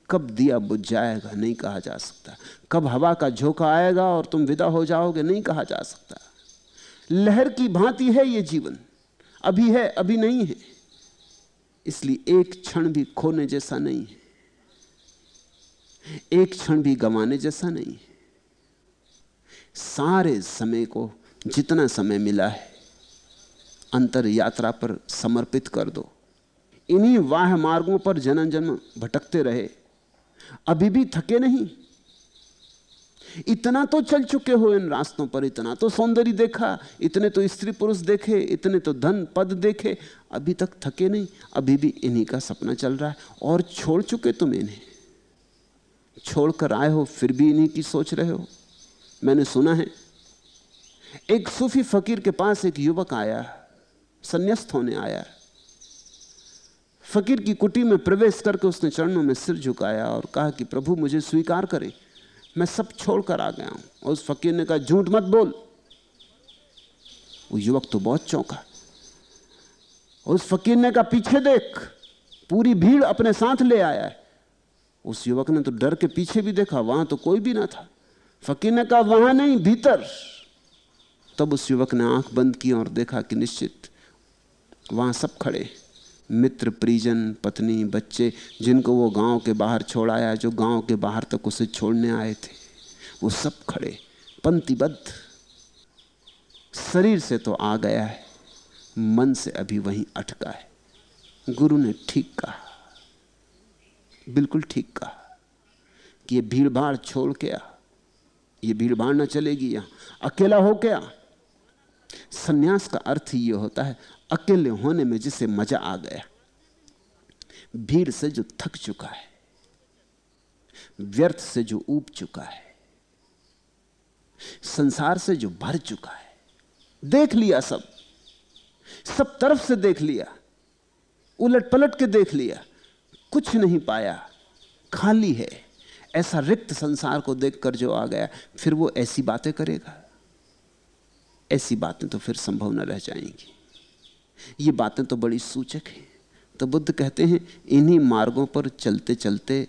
कब दिया बुझ जाएगा नहीं कहा जा सकता। कब हवा का झोंका आएगा और तुम विदा हो जाओगे नहीं कहा जा सकता। लहर की भांति है ये जीवन, अभी है अभी नहीं है। इसलिए एक क्षण भी खोने जैसा नहीं है, एक क्षण भी गंवाने जैसा नहीं है। सारे समय को, जितना समय मिला है, अंतर यात्रा पर समर्पित कर दो। इन्हीं वाह मार्गों पर जन्म जन्म भटकते रहे, अभी भी थके नहीं। इतना तो चल चुके हो इन रास्तों पर, इतना तो सौंदर्य देखा, इतने तो स्त्री पुरुष देखे, इतने तो धन पद देखे, अभी तक थके नहीं। अभी भी इन्हीं का सपना चल रहा है और छोड़ चुके तुम इन्हें। छोड़कर आए हो फिर भी इन्हीं की सोच रहे हो। मैंने सुना है एक सूफी फकीर के पास एक युवक आया, संन्यास्त होने आया। फकीर की कुटी में प्रवेश करके उसने चरणों में सिर झुकाया और कहा कि प्रभु मुझे स्वीकार करें, मैं सब छोड़कर आ गया हूं। और उस फकीर ने कहा झूठ मत बोल। वो युवक तो बहुत चौंका। उस फकीर ने कहा पीछे देख, पूरी भीड़ अपने साथ ले आया है। उस युवक ने तो डर के पीछे भी देखा, वहां तो कोई भी ना था। फकीर ने कहा वहां नहीं, भीतर। तब उस युवक ने आंख बंद की और देखा कि निश्चित वहां सब खड़े, मित्र, परिजन, पत्नी, बच्चे, जिनको वो गांव के बाहर छोड़ आया, जो गांव के बाहर तक उसे छोड़ने आए थे, वो सब खड़े पंक्तिबद्ध। शरीर से तो आ गया है, मन से अभी वहीं अटका है। गुरु ने ठीक कहा, बिल्कुल ठीक कहा कि ये भीड़ भाड़ छोड़ के आ, ये भीड़ भाड़ ना चलेगी। यहां अकेला हो के आ। सन्यास का अर्थ ही ये होता है, अकेले होने में जिसे मजा आ गया। भीड़ से जो थक चुका है, व्यर्थ से जो ऊब चुका है, संसार से जो भर चुका है, देख लिया सब तरफ से देख लिया, उलट पलट के देख लिया, कुछ नहीं पाया, खाली है। ऐसा रिक्त संसार को देखकर जो आ गया, फिर वो ऐसी बातें करेगा? ऐसी बातें तो फिर संभव न रह जाएंगी। ये बातें तो बड़ी सूचक हैं। तो बुद्ध कहते हैं इन्हीं मार्गों पर चलते चलते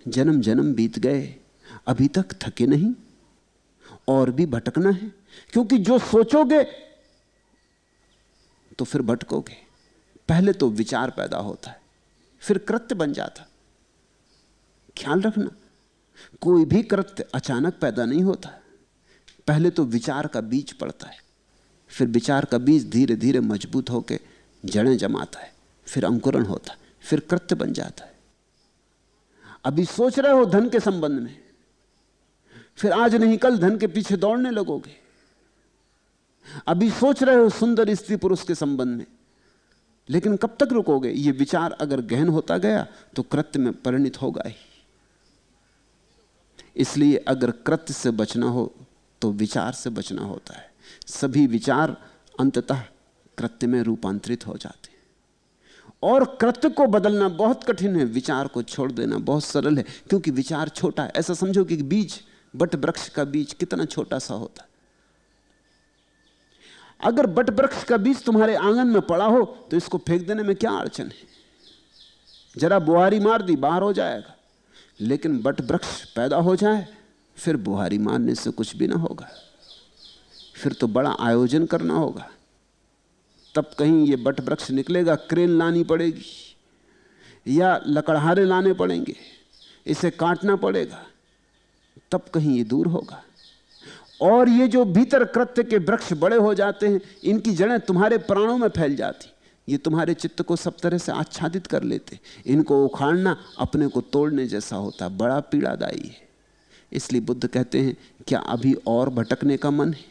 जन्म जन्म बीत गए, अभी तक थके नहीं, और भी भटकना है। क्योंकि जो सोचोगे तो फिर भटकोगे। पहले तो विचार पैदा होता है, फिर कृत्य बन जाता। ख्याल रखना, कोई भी कृत्य अचानक पैदा नहीं होता। पहले तो विचार का बीज पड़ता है, फिर विचार का बीज धीरे धीरे मजबूत होकर जड़ें जमाता है, फिर अंकुरण होता है, फिर कृत्य बन जाता है। अभी सोच रहे हो धन के संबंध में, फिर आज नहीं कल धन के पीछे दौड़ने लगोगे। अभी सोच रहे हो सुंदर स्त्री पुरुष के संबंध में, लेकिन कब तक रुकोगे? ये विचार अगर गहन होता गया तो कृत्य में परिणित होगा ही। इसलिए अगर कृत्य से बचना हो तो विचार से बचना होता है। सभी विचार अंततः कृत्य में रूपांतरित हो जाते हैं। और कृत्य को बदलना बहुत कठिन है, विचार को छोड़ देना बहुत सरल है, क्योंकि विचार छोटा है। ऐसा समझो कि बीज, बट वृक्ष का बीज कितना छोटा सा होता है। अगर बट वृक्ष का बीज तुम्हारे आंगन में पड़ा हो तो इसको फेंक देने में क्या अड़चन है? जरा बुहारी मार दी, बाहर हो जाएगा। लेकिन बट वृक्ष पैदा हो जाए, फिर बुहारी मारने से कुछ भी ना होगा, फिर तो बड़ा आयोजन करना होगा। तब कहीं ये बट वृक्ष निकलेगा, क्रेन लानी पड़ेगी या लकड़हारे लाने पड़ेंगे, इसे काटना पड़ेगा, तब कहीं ये दूर होगा। और ये जो भीतर कृत्य के वृक्ष बड़े हो जाते हैं, इनकी जड़ें तुम्हारे प्राणों में फैल जाती, ये तुम्हारे चित्त को सब तरह से आच्छादित कर लेते। इनको उखाड़ना अपने को तोड़ने जैसा होता, बड़ा पीड़ादायी है। इसलिए बुद्ध कहते हैं क्या अभी और भटकने का मन है?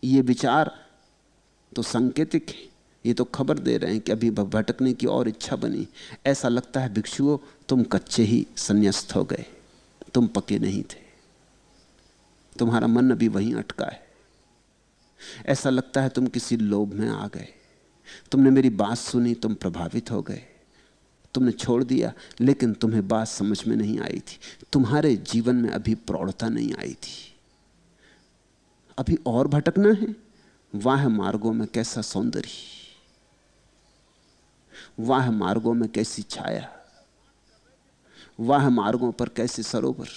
ये विचार तो सांकेतिक है, ये तो खबर दे रहे हैं कि अभी भटकने की और इच्छा बनी। ऐसा लगता है भिक्षुओं तुम कच्चे ही संन्यास्त हो गए, तुम पके नहीं थे, तुम्हारा मन अभी वहीं अटका है। ऐसा लगता है तुम किसी लोभ में आ गए, तुमने मेरी बात सुनी, तुम प्रभावित हो गए, तुमने छोड़ दिया, लेकिन तुम्हें बात समझ में नहीं आई थी, तुम्हारे जीवन में अभी प्रौढ़ता नहीं आई थी। अभी और भटकना है वाह मार्गों में कैसा सौंदर्य, वाह मार्गों में कैसी छाया, वाह मार्गों पर कैसे सरोवर।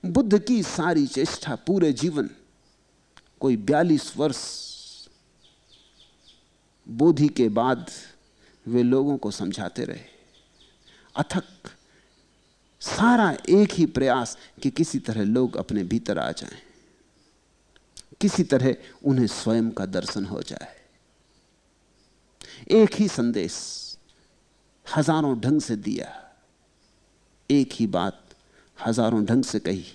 बुद्ध की सारी चेष्टा, पूरे जीवन, कोई 42 वर्ष बोधि के बाद वे लोगों को समझाते रहे। अथक सारा एक ही प्रयास कि किसी तरह लोग अपने भीतर आ जाएं, किसी तरह उन्हें स्वयं का दर्शन हो जाए। एक ही संदेश हजारों ढंग से दिया, एक ही बात हजारों ढंग से कही।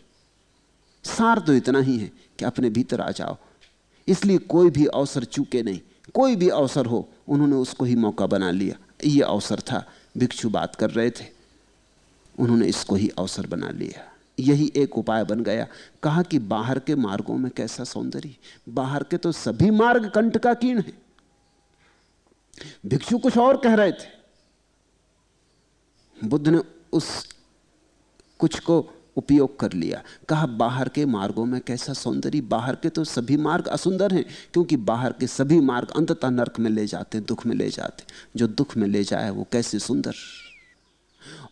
सार तो इतना ही है कि अपने भीतर आ जाओ। इसलिए कोई भी अवसर चूके नहीं, कोई भी अवसर हो उन्होंने उसको ही मौका बना लिया। ये अवसर था, भिक्षु बात कर रहे थे, उन्होंने इसको ही अवसर बना लिया। यही एक उपाय बन गया। कहा कि बाहर के मार्गों में कैसा सौंदर्य, बाहर के तो सभी मार्ग कंट का कीर्ण है। भिक्षु कुछ और कह रहे थे, बुद्ध ने उस कुछ को उपयोग कर लिया। कहा बाहर के मार्गों में कैसा सौंदर्य, बाहर के तो सभी मार्ग असुंदर हैं, क्योंकि बाहर के सभी मार्ग अंततः नरक में ले जाते, दुख में ले जाते। जो दुख में ले जाए वो कैसे सुंदर।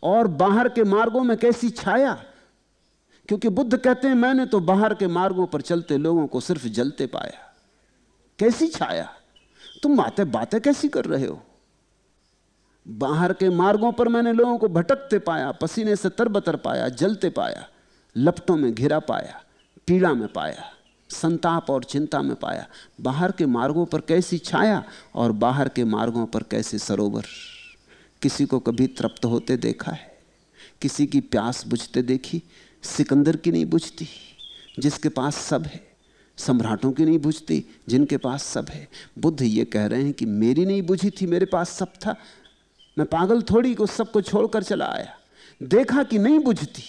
और बाहर के मार्गों में कैसी छाया, क्योंकि बुद्ध कहते हैं मैंने तो बाहर के मार्गों पर चलते लोगों को सिर्फ जलते पाया। कैसी छाया, तुम बातें कैसी कर रहे हो। बाहर के मार्गों पर मैंने लोगों को भटकते पाया, पसीने से तरबतर पाया, जलते पाया, लपटों में घिरा पाया, पीड़ा में पाया, संताप और चिंता में पाया। बाहर के मार्गों पर कैसी छाया और बाहर के मार्गों पर कैसे सरोवर। किसी को कभी तृप्त होते देखा है, किसी की प्यास बुझते देखी। सिकंदर की नहीं बुझती जिसके पास सब है, सम्राटों की नहीं बुझती जिनके पास सब है। बुद्ध ये कह रहे हैं कि मेरी नहीं बुझी थी, मेरे पास सब था। मैं पागल थोड़ी को सबको छोड़कर चला आया। देखा कि नहीं बुझती।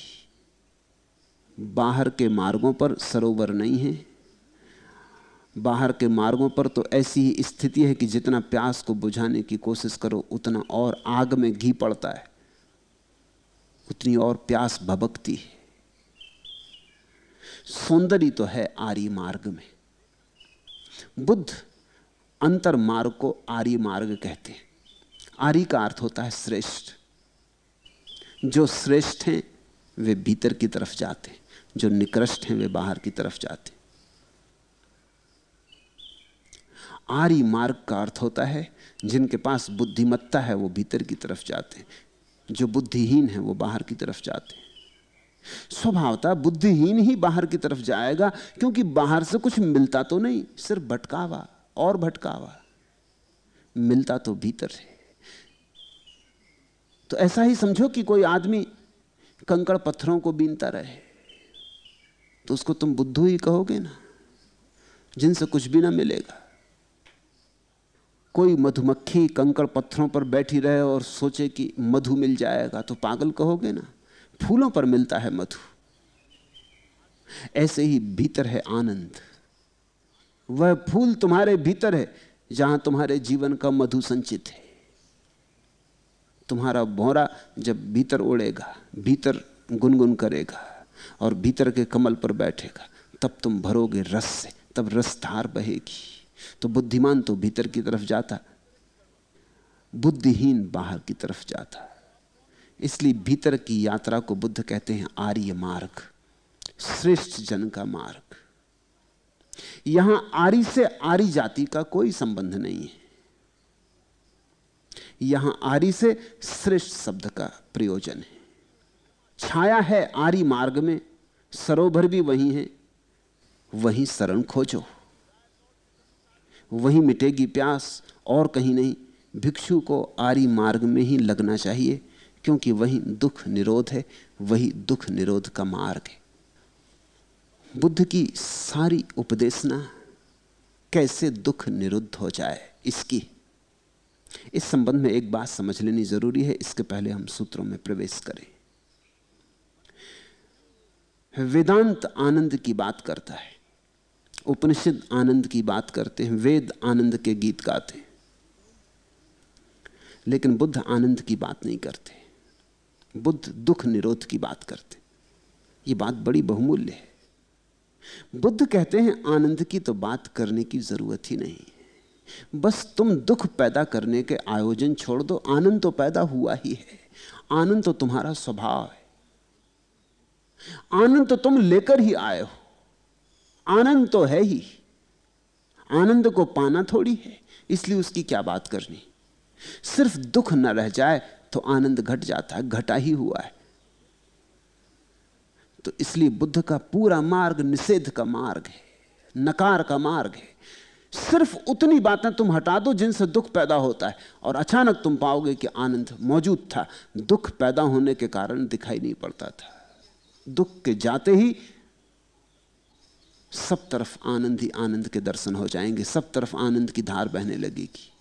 बाहर के मार्गों पर सरोवर नहीं है। बाहर के मार्गों पर तो ऐसी ही स्थिति है कि जितना प्यास को बुझाने की कोशिश करो उतना और आग में घी पड़ता है, उतनी और प्यास भभकती है। सौंदर्य तो है आर्य मार्ग में। बुद्ध अंतर मार्ग को आर्य मार्ग कहते हैं। आर्य का अर्थ होता है श्रेष्ठ। जो श्रेष्ठ हैं वे भीतर की तरफ जाते हैं, जो निकृष्ट हैं वे बाहर की तरफ जाते हैं। आर्य मार्ग का अर्थ होता है जिनके पास बुद्धिमत्ता है वो भीतर की तरफ जाते हैं, जो बुद्धिहीन है वो बाहर की तरफ जाते हैं। स्वभावतः बुद्धिहीन ही बाहर की तरफ जाएगा, क्योंकि बाहर से कुछ मिलता तो नहीं, सिर्फ भटकावा और भटकावा। मिलता तो भीतर है। तो ऐसा ही समझो कि कोई आदमी कंकड़ पत्थरों को बीनता रहे तो उसको तुम बुद्धू ही कहोगे ना, जिनसे कुछ भी ना मिलेगा। कोई मधुमक्खी कंकड़ पत्थरों पर बैठी रहे और सोचे कि मधु मिल जाएगा तो पागल कहोगे ना। फूलों पर मिलता है मधु। ऐसे ही भीतर है आनंद। वह फूल तुम्हारे भीतर है जहां तुम्हारे जीवन का मधु संचित है। तुम्हारा भौरा जब भीतर उड़ेगा, भीतर गुनगुन करेगा और भीतर के कमल पर बैठेगा, तब तुम भरोगे रस से, तब रसधार बहेगी। तो बुद्धिमान तो भीतर की तरफ जाता, बुद्धिहीन बाहर की तरफ जाता। इसलिए भीतर की यात्रा को बुद्ध कहते हैं आर्य मार्ग, श्रेष्ठ जन का मार्ग। यहां आर्य से आर्य जाति का कोई संबंध नहीं है। यहां आर्य से श्रेष्ठ शब्द का प्रयोजन है। छाया है आर्य मार्ग में, सरोवर भी वही है। वहीं शरण खोजो, वहीं मिटेगी प्यास, और कहीं नहीं। भिक्षु को आर्य मार्ग में ही लगना चाहिए, क्योंकि वही दुख निरोध है, वही दुख निरोध का मार्ग है। बुद्ध की सारी उपदेशना कैसे दुख निरुद्ध हो जाए, इसकी इस संबंध में एक बात समझ लेनी जरूरी है। इसके पहले हम सूत्रों में प्रवेश करें। वेदांत आनंद की बात करता है, उपनिषद आनंद की बात करते हैं, वेद आनंद के गीत गाते हैं, लेकिन बुद्ध आनंद की बात नहीं करते। बुद्ध दुख निरोध की बात करते। ये बात बड़ी बहुमूल्य है। बुद्ध कहते हैं आनंद की तो बात करने की जरूरत ही नहीं, बस तुम दुख पैदा करने के आयोजन छोड़ दो, आनंद तो पैदा हुआ ही है। आनंद तो तुम्हारा स्वभाव है, आनंद तो तुम लेकर ही आए हो, आनंद तो है ही। आनंद को पाना थोड़ी है, इसलिए उसकी क्या बात करनी। सिर्फ दुख न रह जाए तो आनंद घट जाता है, घटा ही हुआ है। तो इसलिए बुद्ध का पूरा मार्ग निषेध का मार्ग है, नकार का मार्ग है। सिर्फ उतनी बातें तुम हटा दो जिनसे दुख पैदा होता है, और अचानक तुम पाओगे कि आनंद मौजूद था। दुख पैदा होने के कारण दिखाई नहीं पड़ता था, दुख के जाते ही सब तरफ आनंद ही आनंद के दर्शन हो जाएंगे, सब तरफ आनंद की धार बहने लगेगी।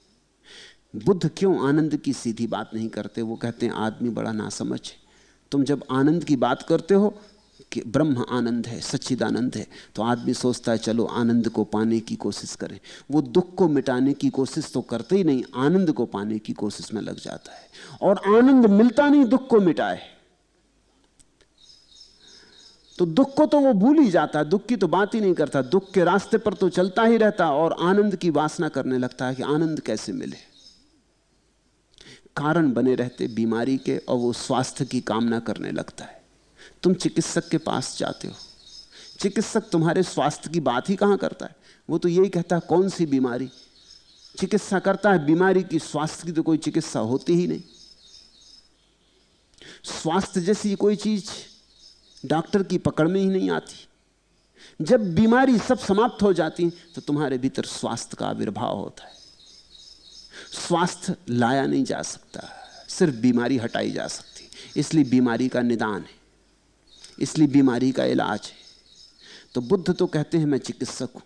बुद्ध क्यों आनंद की सीधी बात नहीं करते? वो कहते हैं आदमी बड़ा नासमझ है। तुम जब आनंद की बात करते हो कि ब्रह्म आनंद है, सच्चिदानंद है, तो आदमी सोचता है चलो आनंद को पाने की कोशिश करें। वो दुख को मिटाने की कोशिश तो करते ही नहीं, आनंद को पाने की कोशिश में लग जाता है। और आनंद मिलता नहीं दुख को मिटाए, तो दुख को तो वो भूल ही जाता है, दुख की तो बात ही नहीं करता, दुख के रास्ते पर तो चलता ही रहता और आनंद की वासना करने लगता है कि आनंद कैसे मिले। कारण बने रहते बीमारी के, और वो स्वास्थ्य की कामना करने लगता है। तुम चिकित्सक के पास जाते हो, चिकित्सक तुम्हारे स्वास्थ्य की बात ही कहां करता है, वो तो यही कहता है कौन सी बीमारी। चिकित्सा करता है बीमारी की, स्वास्थ्य की तो कोई चिकित्सा होती ही नहीं। स्वास्थ्य जैसी कोई चीज डॉक्टर की पकड़ में ही नहीं आती। जब बीमारी सब समाप्त हो जाती तो तुम्हारे भीतर स्वास्थ्य का आविर्भाव होता है। स्वास्थ्य लाया नहीं जा सकता, सिर्फ बीमारी हटाई जा सकती। इसलिए बीमारी का निदान है, इसलिए बीमारी का इलाज है। तो बुद्ध तो कहते हैं मैं चिकित्सक हूं,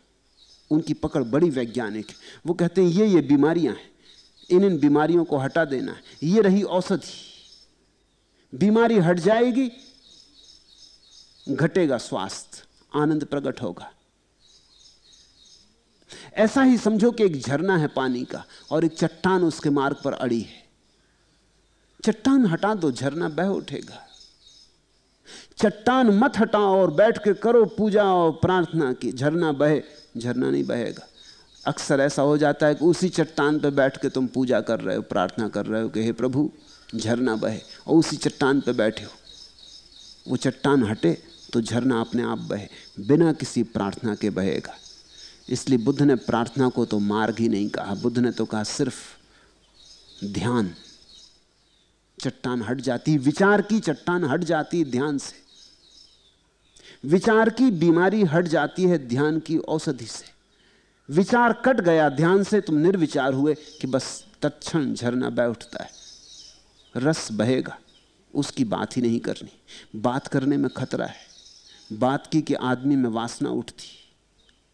उनकी पकड़ बड़ी वैज्ञानिक है। वो कहते हैं ये बीमारियां हैं, इन बीमारियों को हटा देना है, ये रही औषधि। बीमारी हट जाएगी, घटेगा स्वास्थ्य, आनंद प्रकट होगा। ऐसा ही समझो कि एक झरना है पानी का और एक चट्टान उसके मार्ग पर अड़ी है। चट्टान हटा दो, झरना बह उठेगा। चट्टान मत हटाओ और बैठ के करो पूजा और प्रार्थना की, झरना बहे, झरना नहीं बहेगा। अक्सर ऐसा हो जाता है कि उसी चट्टान पर बैठ के तुम पूजा कर रहे हो, प्रार्थना कर रहे हो कि हे प्रभु झरना बहे, और उसी चट्टान पर बैठे हो। वो चट्टान हटे तो झरना अपने आप बहे, बिना किसी प्रार्थना के बहेगा। इसलिए बुद्ध ने प्रार्थना को तो मार्ग ही नहीं कहा, बुद्ध ने तो कहा सिर्फ ध्यान। चट्टान हट जाती, विचार की चट्टान हट जाती ध्यान से। विचार की बीमारी हट जाती है ध्यान की औषधि से। विचार कट गया ध्यान से, तुम निर्विचार हुए कि बस तत्क्षण झरना बह उठता है, रस बहेगा। उसकी बात ही नहीं करनी। बात करने में खतरा है, बात की कि आदमी में वासना उठती,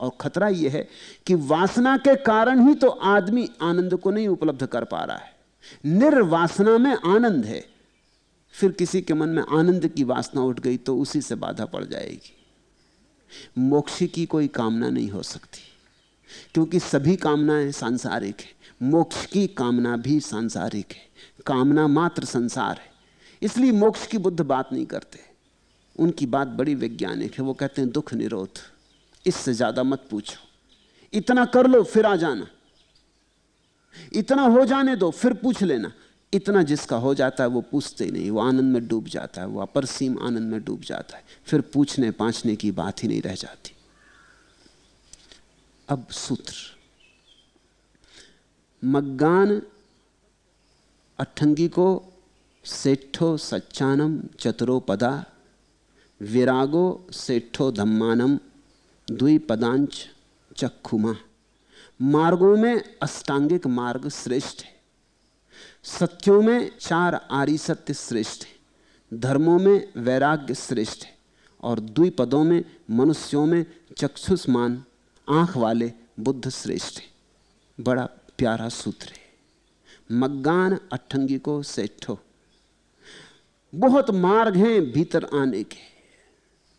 और खतरा यह है कि वासना के कारण ही तो आदमी आनंद को नहीं उपलब्ध कर पा रहा है। निर्वासना में आनंद है। फिर किसी के मन में आनंद की वासना उठ गई तो उसी से बाधा पड़ जाएगी। मोक्ष की कोई कामना नहीं हो सकती, क्योंकि सभी कामनाएं सांसारिक है। मोक्ष की कामना भी सांसारिक है, कामना मात्र संसार है। इसलिए मोक्ष की बुद्ध बात नहीं करते, उनकी बात बड़ी वैज्ञानिक है। वो कहते हैं दुख निरोध, इससे ज्यादा मत पूछो, इतना कर लो फिर आ जाना, इतना हो जाने दो फिर पूछ लेना। इतना जिसका हो जाता है वो पूछते ही नहीं, वो आनंद में डूब जाता है, वो अपरसीम आनंद में डूब जाता है। फिर पूछने पाछने की बात ही नहीं रह जाती। अब सूत्र, मग्गान अठंगी को सेठो सच्चानम चतुरो पदा, विरागो सेठो धम्मानम द्विपदांच चक्षुमा। मार्गों में अष्टांगिक मार्ग श्रेष्ठ है, सत्यों में चार आर्य सत्य श्रेष्ठ है, धर्मों में वैराग्य श्रेष्ठ है, और द्विपदों में मनुष्यों में चक्षुष्मान आंख वाले बुद्ध श्रेष्ठ है। बड़ा प्यारा सूत्र है। मग्गान अठंगी को सेठो। बहुत मार्ग हैं भीतर आने के,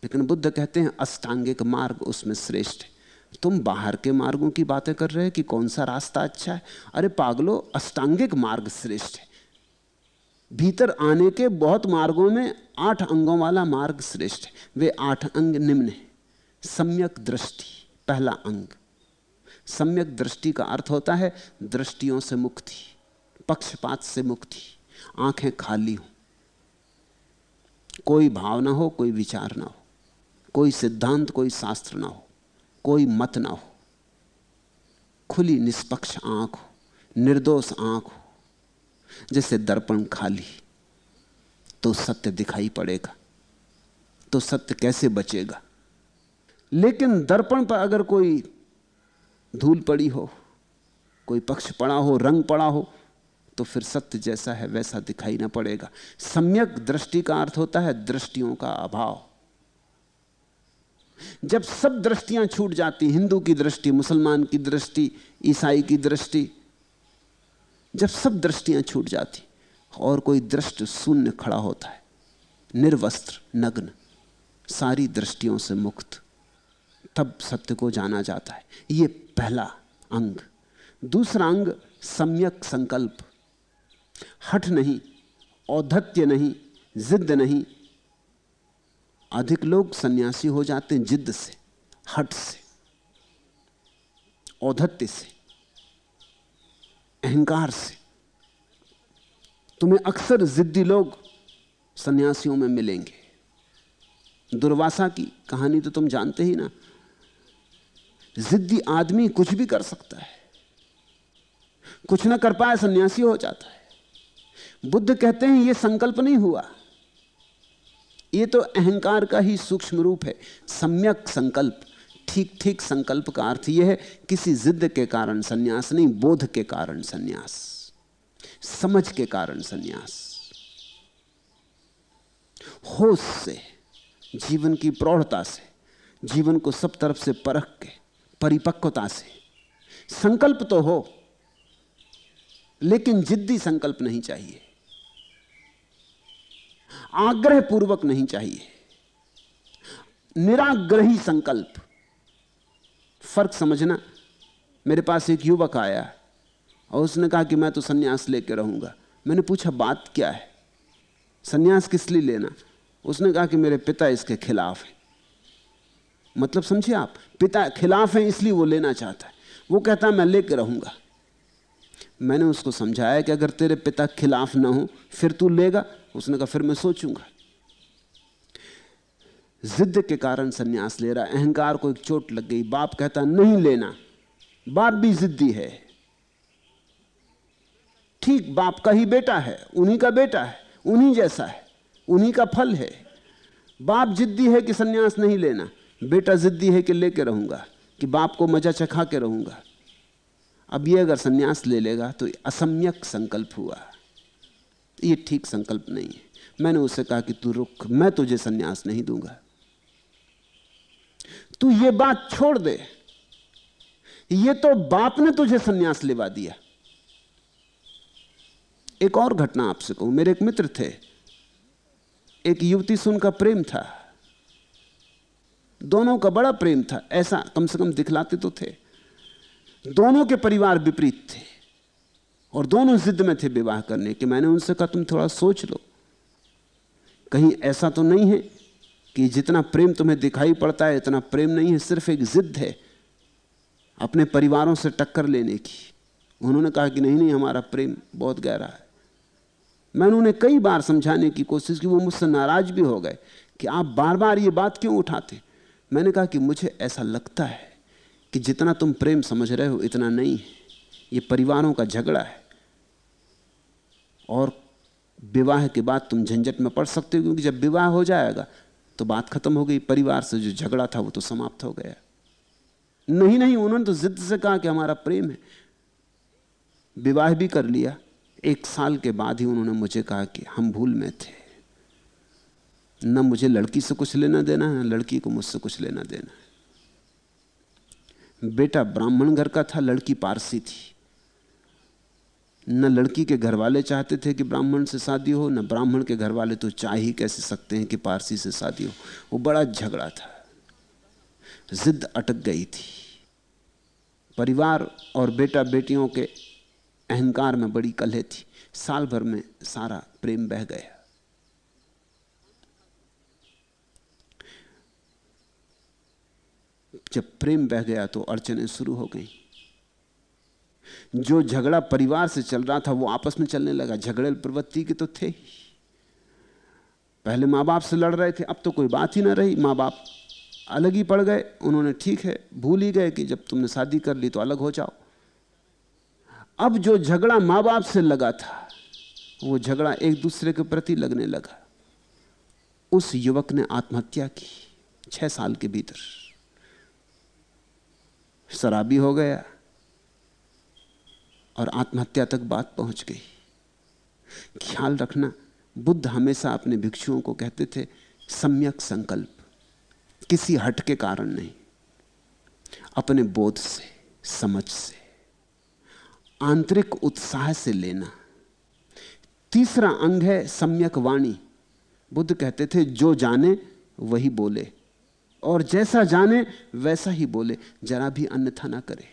लेकिन बुद्ध कहते हैं अष्टांगिक मार्ग उसमें श्रेष्ठ है। तुम बाहर के मार्गों की बातें कर रहे हैं कि कौन सा रास्ता अच्छा है। अरे पागलो, अष्टांगिक मार्ग श्रेष्ठ है। भीतर आने के बहुत मार्गों में 8 अंगों वाला मार्ग श्रेष्ठ है। वे 8 अंग निम्न है। सम्यक दृष्टि पहला अंग। सम्यक दृष्टि का अर्थ होता है दृष्टियों से मुक्ति, पक्षपात से मुक्ति, आंखें खाली हो, कोई भाव ना हो, कोई विचार ना हो, कोई सिद्धांत, कोई शास्त्र ना हो, कोई मत ना हो, खुली निष्पक्ष आंख हो, निर्दोष आंख हो। जैसे दर्पण खाली तो सत्य दिखाई पड़ेगा, तो सत्य कैसे बचेगा। लेकिन दर्पण पर अगर कोई धूल पड़ी हो, कोई पक्ष पड़ा हो, रंग पड़ा हो, तो फिर सत्य जैसा है वैसा दिखाई ना पड़ेगा। सम्यक दृष्टि का अर्थ होता है दृष्टियों का अभाव। जब सब दृष्टियां छूट जाती, हिंदू की दृष्टि, मुसलमान की दृष्टि, ईसाई की दृष्टि, जब सब दृष्टियां छूट जाती और कोई दृष्ट शून्य खड़ा होता है, निर्वस्त्र, नग्न, सारी दृष्टियों से मुक्त, तब सत्य को जाना जाता है। यह पहला अंग। दूसरा अंग सम्यक संकल्प। हठ नहीं, औद्धत्य नहीं, जिद नहीं। अधिक लोग सन्यासी हो जाते हैं जिद से, हठ से, औद्धत्य से, अहंकार से। तुम्हें अक्सर जिद्दी लोग सन्यासियों में मिलेंगे। दुर्वासा की कहानी तो तुम जानते ही ना। जिद्दी आदमी कुछ भी कर सकता है, कुछ ना कर पाए सन्यासी हो जाता है। बुद्ध कहते हैं यह संकल्प नहीं हुआ, यह तो अहंकार का ही सूक्ष्म रूप है। सम्यक संकल्प, ठीक ठीक संकल्प का अर्थ यह है किसी जिद के कारण सन्यास नहीं, बोध के कारण सन्यास, समझ के कारण सन्यास, होश से, जीवन की प्रौढ़ता से, जीवन को सब तरफ से परख के, परिपक्वता से। संकल्प तो हो, लेकिन जिद्दी संकल्प नहीं चाहिए, आग्रह पूर्वक नहीं चाहिए, निराग्रही संकल्प। फर्क समझना। मेरे पास एक युवक आया और उसने कहा कि मैं तो सन्यास लेके रहूंगा। मैंने पूछा बात क्या है, सन्यास किस लिए लेना? उसने कहा कि मेरे पिता इसके खिलाफ हैं। मतलब समझिए आप, पिता खिलाफ हैं इसलिए वो लेना चाहता है। वो कहता है मैं लेके रहूंगा। मैंने उसको समझाया कि अगर तेरे पिता खिलाफ ना हो फिर तू लेगा? उसने कहा फिर मैं सोचूंगा। जिद के कारण सन्यास ले रहा है, अहंकार को एक चोट लग गई, बाप कहता नहीं लेना। बाप भी जिद्दी है, ठीक बाप का ही बेटा है, उन्हीं का बेटा है, उन्हीं जैसा है, उन्हीं का फल है। बाप जिद्दी है कि सन्यास नहीं लेना, बेटा जिद्दी है कि लेके रहूंगा, कि बाप को मजा चखा के रहूंगा। अब ये अगर सन्यास ले लेगा तो असम्यक संकल्प हुआ, ये ठीक संकल्प नहीं है। मैंने उससे कहा कि तू रुक, मैं तुझे सन्यास नहीं दूंगा, तू ये बात छोड़ दे, ये तो बाप ने तुझे सन्यास लेवा दिया। एक और घटना आपसे कहूं। मेरे एक मित्र थे, एक युवती से उनका प्रेम था, दोनों का बड़ा प्रेम था, ऐसा कम से कम दिखलाते तो थे। दोनों के परिवार विपरीत थे और दोनों जिद में थे विवाह करने के। मैंने उनसे कहा तुम थोड़ा सोच लो, कहीं ऐसा तो नहीं है कि जितना प्रेम तुम्हें दिखाई पड़ता है इतना प्रेम नहीं है, सिर्फ एक जिद है अपने परिवारों से टक्कर लेने की। उन्होंने कहा कि नहीं नहीं, हमारा प्रेम बहुत गहरा है। मैंने उन्हें कई बार समझाने की कोशिश की, वो मुझसे नाराज भी हो गए कि आप बार बार ये बात क्यों उठाते। मैंने कहा कि मुझे ऐसा लगता है कि जितना तुम प्रेम समझ रहे हो इतना नहीं है, ये परिवारों का झगड़ा है और विवाह के बाद तुम झंझट में पड़ सकते हो, क्योंकि जब विवाह हो जाएगा तो बात खत्म हो गई, परिवार से जो झगड़ा था वो तो समाप्त हो गया। नहीं नहीं, उन्होंने तो जिद से कहा कि हमारा प्रेम है। विवाह भी कर लिया, 1 साल के बाद ही उन्होंने मुझे कहा कि हम भूल में थे, न मुझे लड़की से कुछ लेना देना है, न लड़की को मुझसे कुछ लेना देना है। बेटा ब्राह्मण घर का था, लड़की पारसी थी। न लड़की के घर वाले चाहते थे कि ब्राह्मण से शादी हो, न ब्राह्मण के घर वाले तो चाह ही कैसे सकते हैं कि पारसी से शादी हो। वो बड़ा झगड़ा था, जिद अटक गई थी। परिवार और बेटा बेटियों के अहंकार में बड़ी कलह थी। साल भर में सारा प्रेम बह गया। जब प्रेम बह गया तो अड़चनें शुरू हो गई। जो झगड़ा परिवार से चल रहा था वो आपस में चलने लगा। झगड़े प्रवृत्ति के तो थे ही। पहले माँ बाप से लड़ रहे थे, अब तो कोई बात ही ना रही। माँ बाप अलग ही पड़ गए। उन्होंने ठीक है भूल ही गए कि जब तुमने शादी कर ली तो अलग हो जाओ। अब जो झगड़ा माँ बाप से लगा था वो झगड़ा एक दूसरे के प्रति लगने लगा। उस युवक ने आत्महत्या की 6 साल के भीतर। शराबी हो गया और आत्महत्या तक बात पहुंच गई। ख्याल रखना, बुद्ध हमेशा अपने भिक्षुओं को कहते थे सम्यक संकल्प, किसी हट के कारण नहीं, अपने बोध से, समझ से, आंतरिक उत्साह से लेना। तीसरा अंग है सम्यक वाणी। बुद्ध कहते थे जो जाने वही बोले और जैसा जाने वैसा ही बोले, जरा भी अन्यथा ना करे।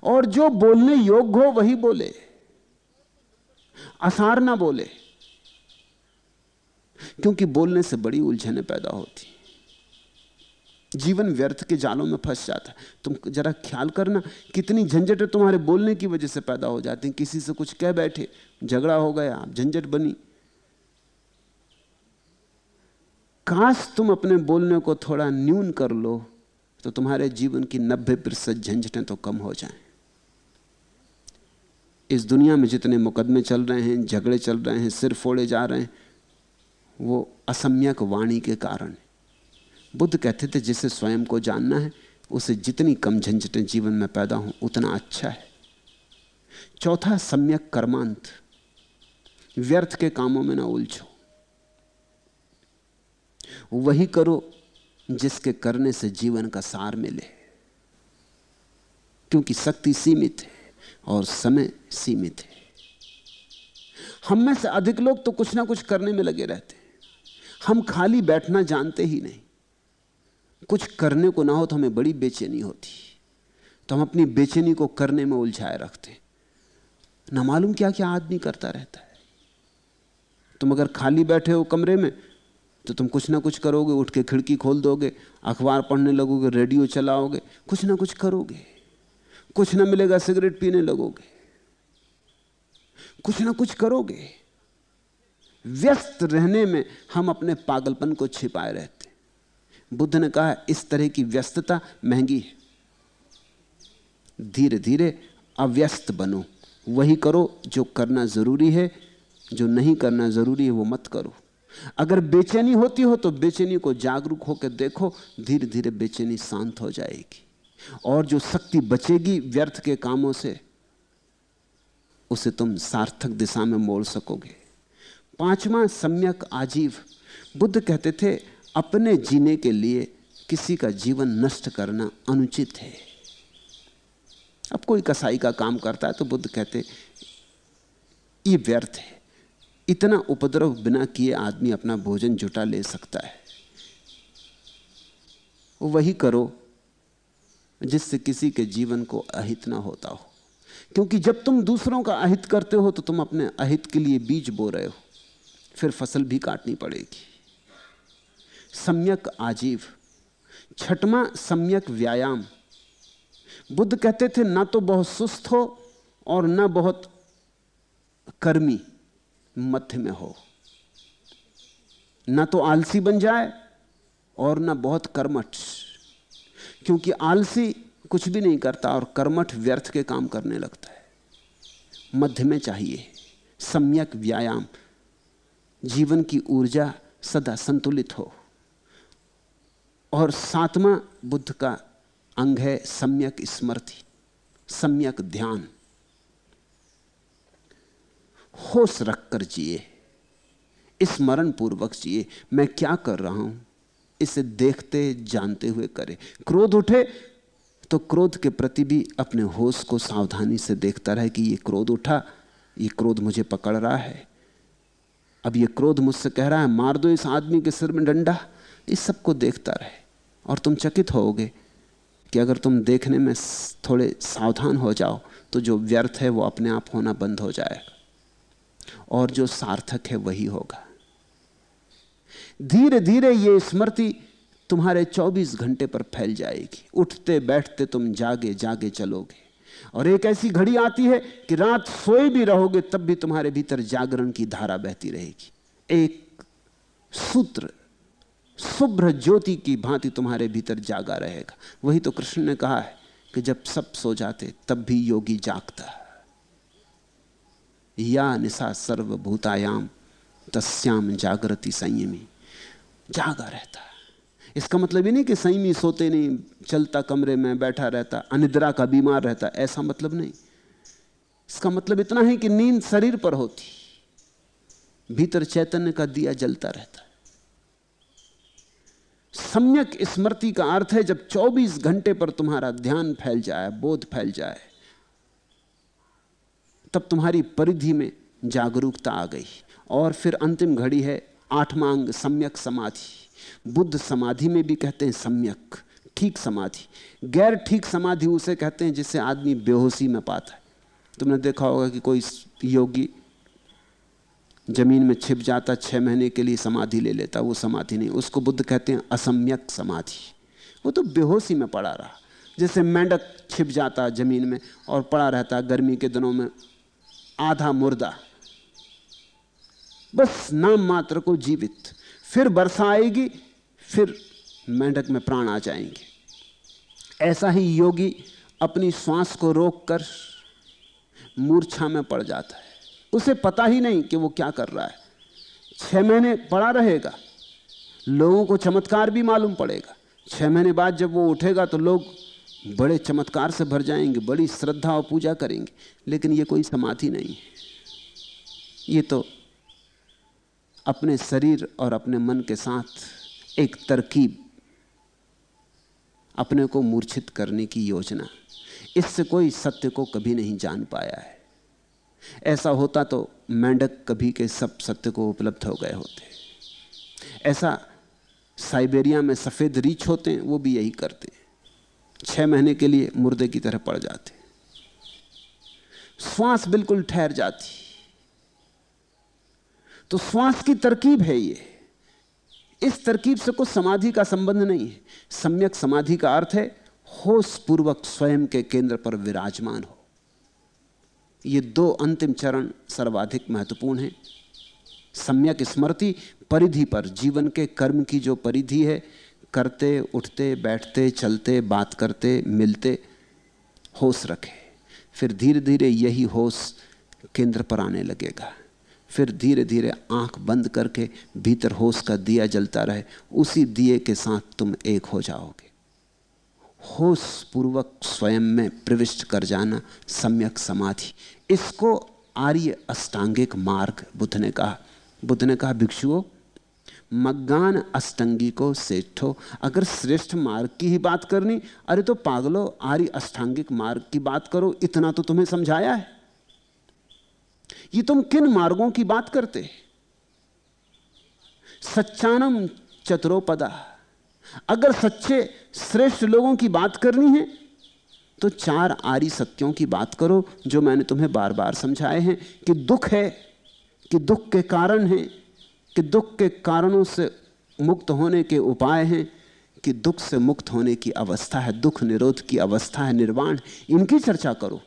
और जो बोलने योग्य हो वही बोले, असार ना बोले, क्योंकि बोलने से बड़ी उलझनें पैदा होती। जीवन व्यर्थ के जालों में फंस जाता है। तुम जरा ख्याल करना कितनी झंझटें तुम्हारे बोलने की वजह से पैदा हो जाती हैं। किसी से कुछ कह बैठे, झगड़ा हो गया, झंझट बनी। काश तुम अपने बोलने को थोड़ा न्यून कर लो तो तुम्हारे जीवन की 90% झंझटें तो कम हो जाएं। इस दुनिया में जितने मुकदमे चल रहे हैं, झगड़े चल रहे हैं, सिर फोड़े जा रहे हैं, वो असम्यक वाणी के कारण। बुद्ध कहते थे जिसे स्वयं को जानना है उसे जितनी कम झंझटें जीवन में पैदा हों उतना अच्छा है। चौथा सम्यक कर्मांत, व्यर्थ के कामों में ना उलझो। वही करो जिसके करने से जीवन का सार मिले, क्योंकि शक्ति सीमित है और समय सीमित है। हम में से अधिक लोग तो कुछ ना कुछ करने में लगे रहते हैं। हम खाली बैठना जानते ही नहीं। कुछ करने को ना हो तो हमें बड़ी बेचैनी होती, तो हम अपनी बेचैनी को करने में उलझाए रखते। ना मालूम क्या क्या आदमी करता रहता है। तुम अगर खाली बैठे हो कमरे में तो तुम कुछ ना कुछ करोगे। उठ के खिड़की खोल दोगे, अखबार पढ़ने लगोगे, रेडियो चलाओगे, कुछ ना कुछ करोगे। कुछ ना मिलेगा सिगरेट पीने लगोगे, कुछ ना कुछ करोगे। व्यस्त रहने में हम अपने पागलपन को छिपाए रहते। बुद्ध ने कहा इस तरह की व्यस्तता महंगी है। धीरे धीरे अव्यस्त बनो। वही करो जो करना जरूरी है, जो नहीं करना जरूरी है वो मत करो। अगर बेचैनी होती हो तो बेचैनी को जागरूक होकर देखो, धीरे धीरे बेचैनी शांत हो जाएगी और जो शक्ति बचेगी व्यर्थ के कामों से उसे तुम सार्थक दिशा में मोड़ सकोगे। पांचवा सम्यक आजीव। बुद्ध कहते थे अपने जीने के लिए किसी का जीवन नष्ट करना अनुचित है। अब कोई कसाई का काम करता है तो बुद्ध कहते ये व्यर्थ है। इतना उपद्रव बिना किए आदमी अपना भोजन जुटा ले सकता है। वही करो जिससे किसी के जीवन को अहित ना होता हो, क्योंकि जब तुम दूसरों का अहित करते हो तो तुम अपने अहित के लिए बीज बो रहे हो, फिर फसल भी काटनी पड़ेगी। सम्यक आजीव। छठवां सम्यक व्यायाम। बुद्ध कहते थे ना तो बहुत सुस्त हो और ना बहुत कर्मी, मध्य में हो। ना तो आलसी बन जाए और ना बहुत कर्मठ, क्योंकि आलसी कुछ भी नहीं करता और कर्मठ व्यर्थ के काम करने लगता है। मध्य में चाहिए सम्यक व्यायाम, जीवन की ऊर्जा सदा संतुलित हो। और सातवां बुद्ध का अंग है सम्यक स्मृति, सम्यक ध्यान। होश रखकर जिए, स्मरण पूर्वक जिए। मैं क्या कर रहा हूं इसे देखते जानते हुए करे। क्रोध उठे तो क्रोध के प्रति भी अपने होश को सावधानी से देखता रहे कि ये क्रोध उठा, ये क्रोध मुझे पकड़ रहा है। अब ये क्रोध मुझसे कह रहा है मार दो इस आदमी के सिर में डंडा। इस सब को देखता रहे और तुम चकित होगे कि अगर तुम देखने में थोड़े सावधान हो जाओ तो जो व्यर्थ है वो अपने आप होना बंद हो जाएगा और जो सार्थक है वही होगा। धीरे धीरे ये स्मृति तुम्हारे 24 घंटे पर फैल जाएगी। उठते बैठते तुम जागे जागे चलोगे। और एक ऐसी घड़ी आती है कि रात सोए भी रहोगे तब भी तुम्हारे भीतर जागरण की धारा बहती रहेगी। एक सूत्र शुभ्र ज्योति की भांति तुम्हारे भीतर जागा रहेगा। वही तो कृष्ण ने कहा है कि जब सब सो जाते तब भी योगी जागता। या निशा सर्वभूतायाम तस्याम जागृति संयमी, जागा रहता है। इसका मतलब ये नहीं कि संयमी सोते नहीं, चलता कमरे में बैठा रहता, अनिद्रा का बीमार रहता, ऐसा मतलब नहीं। इसका मतलब इतना है कि नींद शरीर पर होती, भीतर चैतन्य का दिया जलता रहता है। सम्यक स्मृति का अर्थ है जब 24 घंटे पर तुम्हारा ध्यान फैल जाए, बोध फैल जाए, तब तुम्हारी परिधि में जागरूकता आ गई। और फिर अंतिम घड़ी है 8वां अंग, सम्यक समाधि। बुद्ध समाधि में भी कहते हैं सम्यक, ठीक समाधि। गैर ठीक समाधि उसे कहते हैं जिसे आदमी बेहोशी में पाता है। तुमने देखा होगा कि कोई योगी जमीन में छिप जाता, 6 महीने के लिए समाधि ले लेता, वो समाधि नहीं, उसको बुद्ध कहते हैं असम्यक समाधि। वो तो बेहोशी में पड़ा रहा। जैसे मेंढक छिप जाता जमीन में और पड़ा रहता गर्मी के दिनों में आधा मुर्दा, बस नाम मात्र को जीवित। फिर वर्षा आएगी, फिर मेंढक में प्राण आ जाएंगे। ऐसा ही योगी अपनी श्वास को रोककर मूर्छा में पड़ जाता है। उसे पता ही नहीं कि वो क्या कर रहा है। 6 महीने पड़ा रहेगा, लोगों को चमत्कार भी मालूम पड़ेगा। 6 महीने बाद जब वो उठेगा तो लोग बड़े चमत्कार से भर जाएंगे, बड़ी श्रद्धा और पूजा करेंगे। लेकिन ये कोई समाधि नहीं है, ये तो अपने शरीर और अपने मन के साथ एक तरकीब, अपने को मूर्छित करने की योजना। इससे कोई सत्य को कभी नहीं जान पाया है। ऐसा होता तो मेंढक कभी के सब सत्य को उपलब्ध हो गए होते। ऐसा साइबेरिया में सफ़ेद रीछ होते हैं, वो भी यही करते हैं, 6 महीने के लिए मुर्दे की तरह पड़ जाते। श्वास बिल्कुल ठहर जाती। तो श्वास की तरकीब है ये। इस तरकीब से कुछ समाधि का संबंध नहीं है। सम्यक समाधि का अर्थ है होश पूर्वक स्वयं के केंद्र पर विराजमान हो। ये 2 अंतिम चरण सर्वाधिक महत्वपूर्ण हैं। सम्यक स्मृति परिधि पर, जीवन के कर्म की जो परिधि है, करते उठते बैठते चलते बात करते मिलते होश रखे। फिर धीरे धीरे यही होश केंद्र पर आने लगेगा। फिर धीरे धीरे आंख बंद करके भीतर होश का दिया जलता रहे, उसी दिए के साथ तुम एक हो जाओगे। होश पूर्वक स्वयं में प्रविष्ट कर जाना सम्यक समाधि। इसको आर्य अष्टांगिक मार्ग बुद्ध ने कहा। बुद्ध ने कहा, भिक्षुओं, मग्गान अष्टांगी को सेठो। अगर श्रेष्ठ मार्ग की ही बात करनी, अरे तो पागलो, आर्य अष्टांगिक मार्ग की बात करो। इतना तो तुम्हें समझाया है। ये तुम किन मार्गों की बात करते? सच्चानम चतुरोपदा। अगर सच्चे श्रेष्ठ लोगों की बात करनी है तो 4 आर्य सत्यों की बात करो, जो मैंने तुम्हें बार बार समझाए हैं कि दुख है, कि दुख के कारण है, कि दुख के कारणों से मुक्त होने के उपाय हैं, कि दुख से मुक्त होने की अवस्था है, दुख निरोध की अवस्था है, निर्वाण। इनकी चर्चा करो।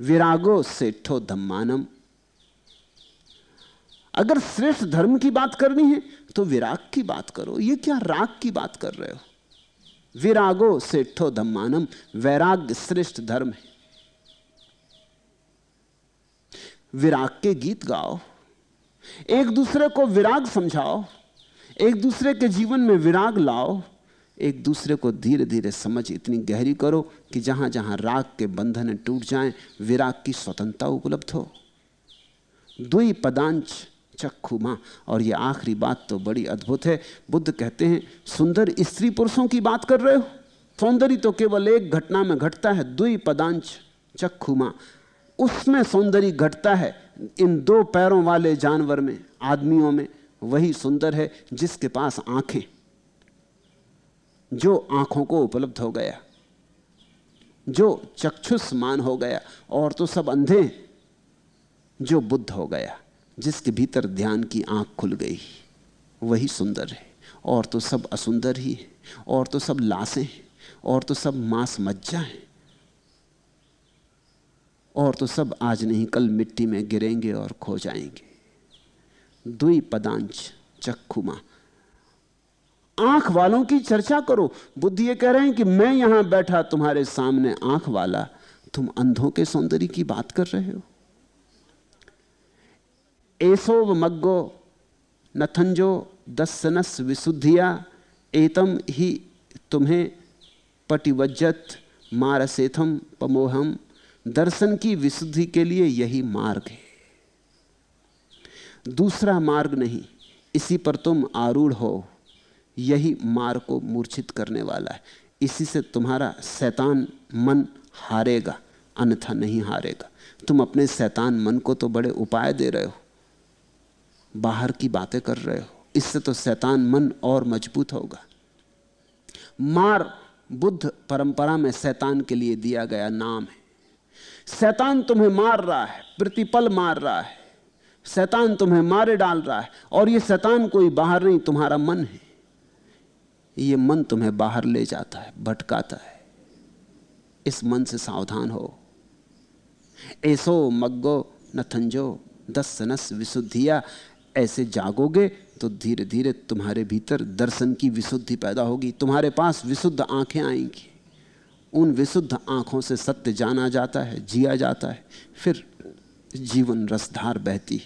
विरागो सेठो धम्मानम। अगर श्रेष्ठ धर्म की बात करनी है तो विराग की बात करो। ये क्या राग की बात कर रहे हो? विरागो सेठो धम्मानम, वैराग्य श्रेष्ठ धर्म है। विराग के गीत गाओ, एक दूसरे को विराग समझाओ, एक दूसरे के जीवन में विराग लाओ, एक दूसरे को धीरे धीरे समझ इतनी गहरी करो कि जहां जहां राग के बंधन टूट जाएं, विराग की स्वतंत्रता उपलब्ध हो। द्वि पदांच चक्षुमा। और ये आखिरी बात तो बड़ी अद्भुत है। बुद्ध कहते हैं, सुंदर स्त्री पुरुषों की बात कर रहे हो? सौंदर्य तो केवल एक घटना में घटता है, द्वि पदांच चक्षुमा। उसमें सौंदर्य घटता है इन 2 पैरों वाले जानवर में, आदमियों में। वही सुंदर है जिसके पास आंखें, जो आंखों को उपलब्ध हो गया, जो चक्षुष्मान हो गया। और तो सब अंधे हैं। जो बुद्ध हो गया, जिसके भीतर ध्यान की आंख खुल गई, वही सुंदर है। और तो सब असुंदर ही है, और तो सब लाशें हैं, और तो सब मांस मज्जा है, और तो सब आज नहीं कल मिट्टी में गिरेंगे और खो जाएंगे। दुई पदांच चक्षुमा। आंख वालों की चर्चा करो। बुद्ध ये कह रहे हैं कि मैं यहां बैठा तुम्हारे सामने आंख वाला, तुम अंधों के सौंदर्य की बात कर रहे हो। एसोव मग्गो नथंजो दस्सनस विशुद्धिया एतम ही तुम्हें पटिवज्जत मारसेथम पमोहम। दर्शन की विशुद्धि के लिए यही मार्ग है, दूसरा मार्ग नहीं। इसी पर तुम आरूढ़ हो, यही मार्ग को मूर्छित करने वाला है। इसी से तुम्हारा शैतान मन हारेगा, अन्यथा नहीं हारेगा। तुम अपने शैतान मन को तो बड़े उपाय दे रहे हो, बाहर की बातें कर रहे हो, इससे तो शैतान मन और मजबूत होगा। मार बुद्ध परंपरा में शैतान के लिए दिया गया नाम है। शैतान तुम्हें मार रहा है, प्रतिपल मार रहा है, शैतान तुम्हें मारे डाल रहा है। और ये शैतान कोई बाहर नहीं, तुम्हारा मन है। ये मन तुम्हें बाहर ले जाता है, भटकाता है। इस मन से सावधान हो। ऐसो मग्गो नथंजो दस्सनस विशुद्धिया। ऐसे जागोगे तो धीरे धीरे तुम्हारे भीतर दर्शन की विशुद्धि पैदा होगी। तुम्हारे पास विशुद्ध आंखें आएंगी। उन विशुद्ध आंखों से सत्य जाना जाता है, जिया जाता है, फिर जीवन रसधार बहती।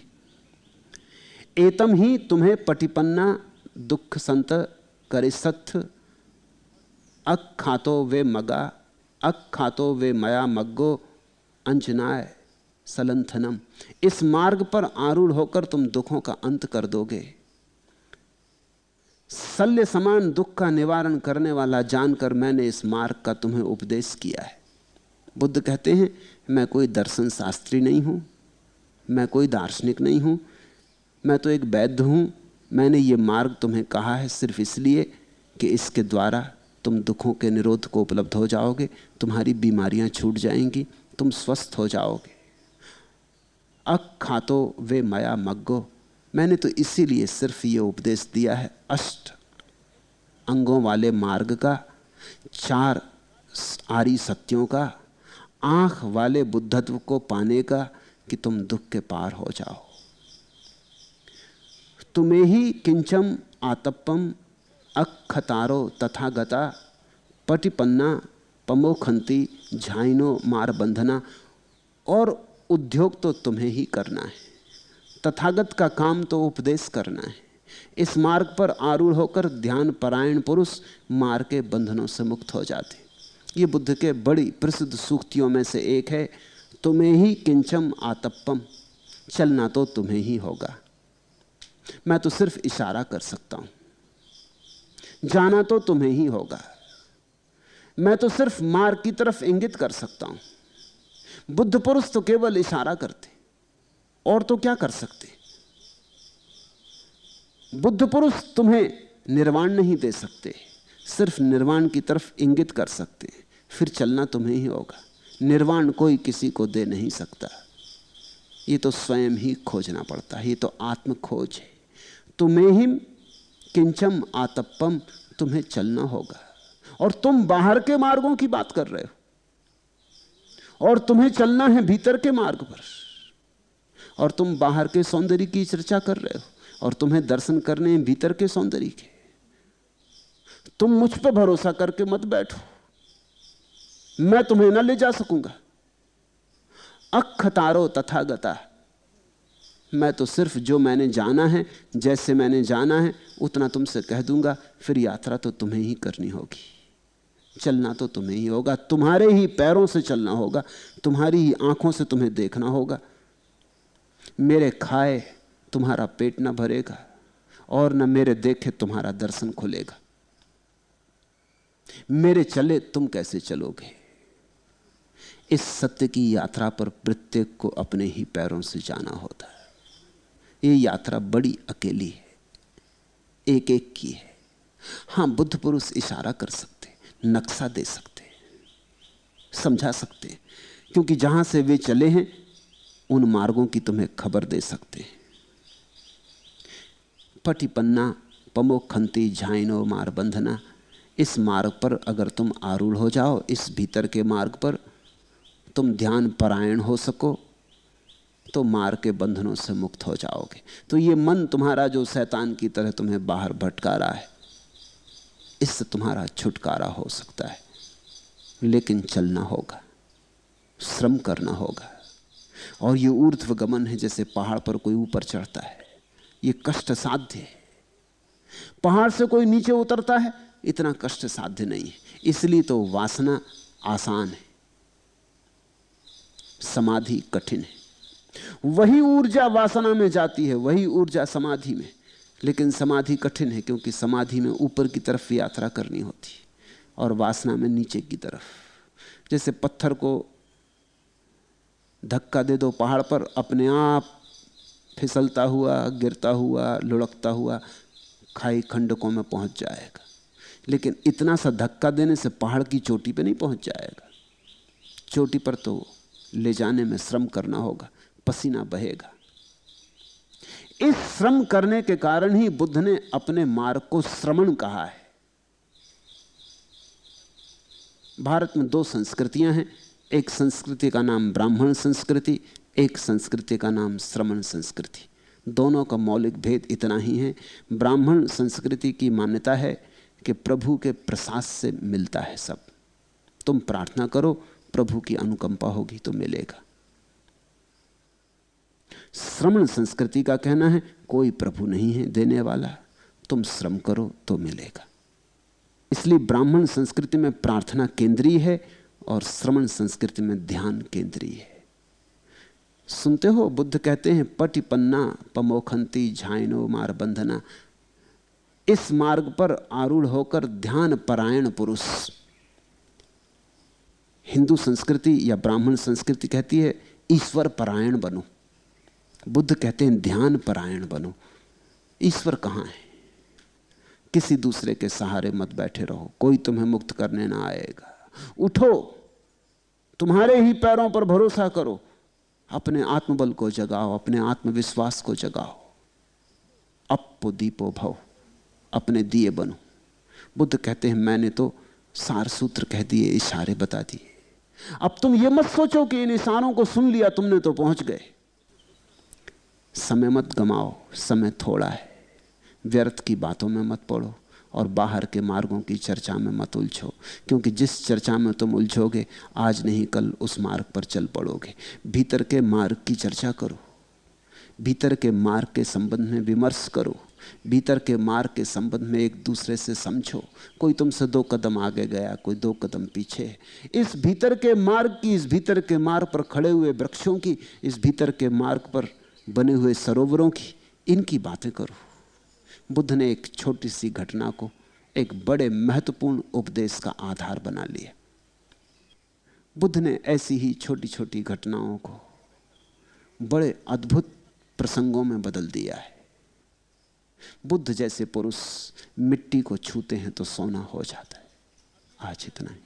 एतम ही तुम्हें पटिपन्ना दुख संत करिसथ। अक खातो वे मगा अक खातो वे मया मग्गो अंजनाय सलंथनम। इस मार्ग पर आरूढ़ होकर तुम दुखों का अंत कर दोगे। शल्य समान दुख का निवारण करने वाला जानकर मैंने इस मार्ग का तुम्हें उपदेश किया है। बुद्ध कहते हैं, मैं कोई दर्शन शास्त्री नहीं हूं, मैं कोई दार्शनिक नहीं हूं, मैं तो एक वैद्य हूं। मैंने ये मार्ग तुम्हें कहा है सिर्फ इसलिए कि इसके द्वारा तुम दुखों के निरोध को उपलब्ध हो जाओगे, तुम्हारी बीमारियां छूट जाएंगी, तुम स्वस्थ हो जाओगे। अक खातो वे मया मग्गो। मैंने तो इसीलिए सिर्फ ये उपदेश दिया है अष्ट अंगों वाले मार्ग का, 4 आरी सत्यों का, आंख वाले बुद्धत्व को पाने का, कि तुम दुख के पार हो जाओ। तुम्हें ही किंचम आतप्पम अखतारो तथागता पटिपन्ना पमोखंती झाइनो मार बंधना। और उद्योग तो तुम्हें ही करना है, तथागत का काम तो उपदेश करना है। इस मार्ग पर आरूढ़ होकर ध्यान परायण पुरुष मार के बंधनों से मुक्त हो जाते। ये बुद्ध के बड़ी प्रसिद्ध सूक्तियों में से एक है, तुम्हें ही किंचम आतप्पम। चलना तो तुम्हें ही होगा, मैं तो सिर्फ इशारा कर सकता हूं। जाना तो तुम्हें ही होगा, मैं तो सिर्फ मार्ग की तरफ इंगित कर सकता हूं। बुद्ध पुरुष तो केवल इशारा करते, और तो क्या कर सकते। बुद्ध पुरुष तुम्हें निर्वाण नहीं दे सकते, सिर्फ निर्वाण की तरफ इंगित कर सकते। फिर चलना तुम्हें ही होगा। निर्वाण कोई किसी को दे नहीं सकता, ये तो स्वयं ही खोजना पड़ता है। ये तो आत्म खोज है। तुम्हें ही किंचम आतप्पम, तुम्हें चलना होगा। और तुम बाहर के मार्गों की बात कर रहे हो, और तुम्हें चलना है भीतर के मार्ग पर। और तुम बाहर के सौंदर्य की चर्चा कर रहे हो, और तुम्हें दर्शन करने हैं भीतर के सौंदर्य के। तुम मुझ पर भरोसा करके मत बैठो, मैं तुम्हें न ले जा सकूंगा। अखतारो तथागता। मैं तो सिर्फ जो मैंने जाना है, जैसे मैंने जाना है उतना तुमसे कह दूंगा। फिर यात्रा तो तुम्हें ही करनी होगी, चलना तो तुम्हें ही होगा। तुम्हारे ही पैरों से चलना होगा, तुम्हारी ही आंखों से तुम्हें देखना होगा। मेरे खाए तुम्हारा पेट न भरेगा, और न मेरे देखे तुम्हारा दर्शन खुलेगा। मेरे चले तुम कैसे चलोगे। इस सत्य की यात्रा पर प्रत्येक को अपने ही पैरों से जाना होता है। ये यात्रा बड़ी अकेली है, एक एक की है। हां, बुद्ध पुरुष इशारा कर सकते, नक्शा दे सकते, समझा सकते, क्योंकि जहां से वे चले हैं उन मार्गों की तुम्हें खबर दे सकते हैं। पटिपन्ना पमोखंती झाइनो मार बंधना। इस मार्ग पर अगर तुम आरूढ़ हो जाओ, इस भीतर के मार्ग पर तुम ध्यान परायण हो सको, तो मार के बंधनों से मुक्त हो जाओगे। तो ये मन तुम्हारा जो शैतान की तरह तुम्हें बाहर भटका रहा है, इससे तुम्हारा छुटकारा हो सकता है, लेकिन चलना होगा, श्रम करना होगा। और ये ऊर्ध्व गमन है, जैसे पहाड़ पर कोई ऊपर चढ़ता है, ये कष्ट साध्य है। पहाड़ से कोई नीचे उतरता है, इतना कष्ट साध्य नहीं है। इसलिए तो वासना आसान है, समाधि कठिन है। वही ऊर्जा वासना में जाती है, वही ऊर्जा समाधि में, लेकिन समाधि कठिन है, क्योंकि समाधि में ऊपर की तरफ यात्रा करनी होती और वासना में नीचे की तरफ। जैसे पत्थर को धक्का दे दो पहाड़ पर, अपने आप फिसलता हुआ, गिरता हुआ, लुढ़कता हुआ खाई खंडकों में पहुंच जाएगा। लेकिन इतना सा धक्का देने से पहाड़ की चोटी पे नहीं पहुंच जाएगा। चोटी पर तो ले जाने में श्रम करना होगा, पसीना बहेगा। इस श्रम करने के कारण ही बुद्ध ने अपने मार्ग को श्रमण कहा है। भारत में दो संस्कृतियां हैं, एक संस्कृति का नाम ब्राह्मण संस्कृति, एक संस्कृति का नाम श्रमण संस्कृति। दोनों का मौलिक भेद इतना ही है। ब्राह्मण संस्कृति की मान्यता है कि प्रभु के प्रसाद से मिलता है सब। तुम प्रार्थना करो, प्रभु की अनुकंपा होगी तो मिलेगा। श्रमण संस्कृति का कहना है कोई प्रभु नहीं है देने वाला, तुम श्रम करो तो मिलेगा। इसलिए ब्राह्मण संस्कृति में प्रार्थना केंद्रीय है और श्रमण संस्कृति में ध्यान केंद्रीय है। सुनते हो बुद्ध कहते हैं पटिपन्ना पमोखंती झाइनो मार बंधना। इस मार्ग पर आरूढ़ होकर ध्यान परायण पुरुष। हिंदू संस्कृति या ब्राह्मण संस्कृति कहती है ईश्वर परायण बनो, बुद्ध कहते हैं ध्यान परायण बनो। ईश्वर कहाँ है? किसी दूसरे के सहारे मत बैठे रहो, कोई तुम्हें मुक्त करने ना आएगा। उठो, तुम्हारे ही पैरों पर भरोसा करो, अपने आत्मबल को जगाओ, अपने आत्मविश्वास को जगाओ। अपो दीपो भव, अपने दिए बनो। बुद्ध कहते हैं मैंने तो सार सूत्र कह दिए, इशारे बता दिए। अब तुम ये मत सोचो कि इन इशारों को सुन लिया तुमने तो पहुंच गए। समय मत गमाओ, समय थोड़ा है। व्यर्थ की बातों में मत पड़ो और बाहर के मार्गों की चर्चा में मत उलझो, क्योंकि जिस चर्चा में तुम उलझोगे आज नहीं कल उस मार्ग पर चल पड़ोगे। भीतर के मार्ग की चर्चा करो, भीतर के मार्ग के संबंध में विमर्श करो, भीतर के मार्ग के संबंध में एक दूसरे से समझो। कोई तुमसे 2 कदम आगे गया, कोई 2 कदम पीछे है। इस भीतर के मार्ग की, इस भीतर के मार्ग पर खड़े हुए वृक्षों की, इस भीतर के मार्ग पर बने हुए सरोवरों की, इनकी बातें करो। बुद्ध ने एक छोटी सी घटना को एक बड़े महत्वपूर्ण उपदेश का आधार बना लिया। बुद्ध ने ऐसी ही छोटी छोटी घटनाओं को बड़े अद्भुत प्रसंगों में बदल दिया है। बुद्ध जैसे पुरुष मिट्टी को छूते हैं तो सोना हो जाता है। आज इतना ही।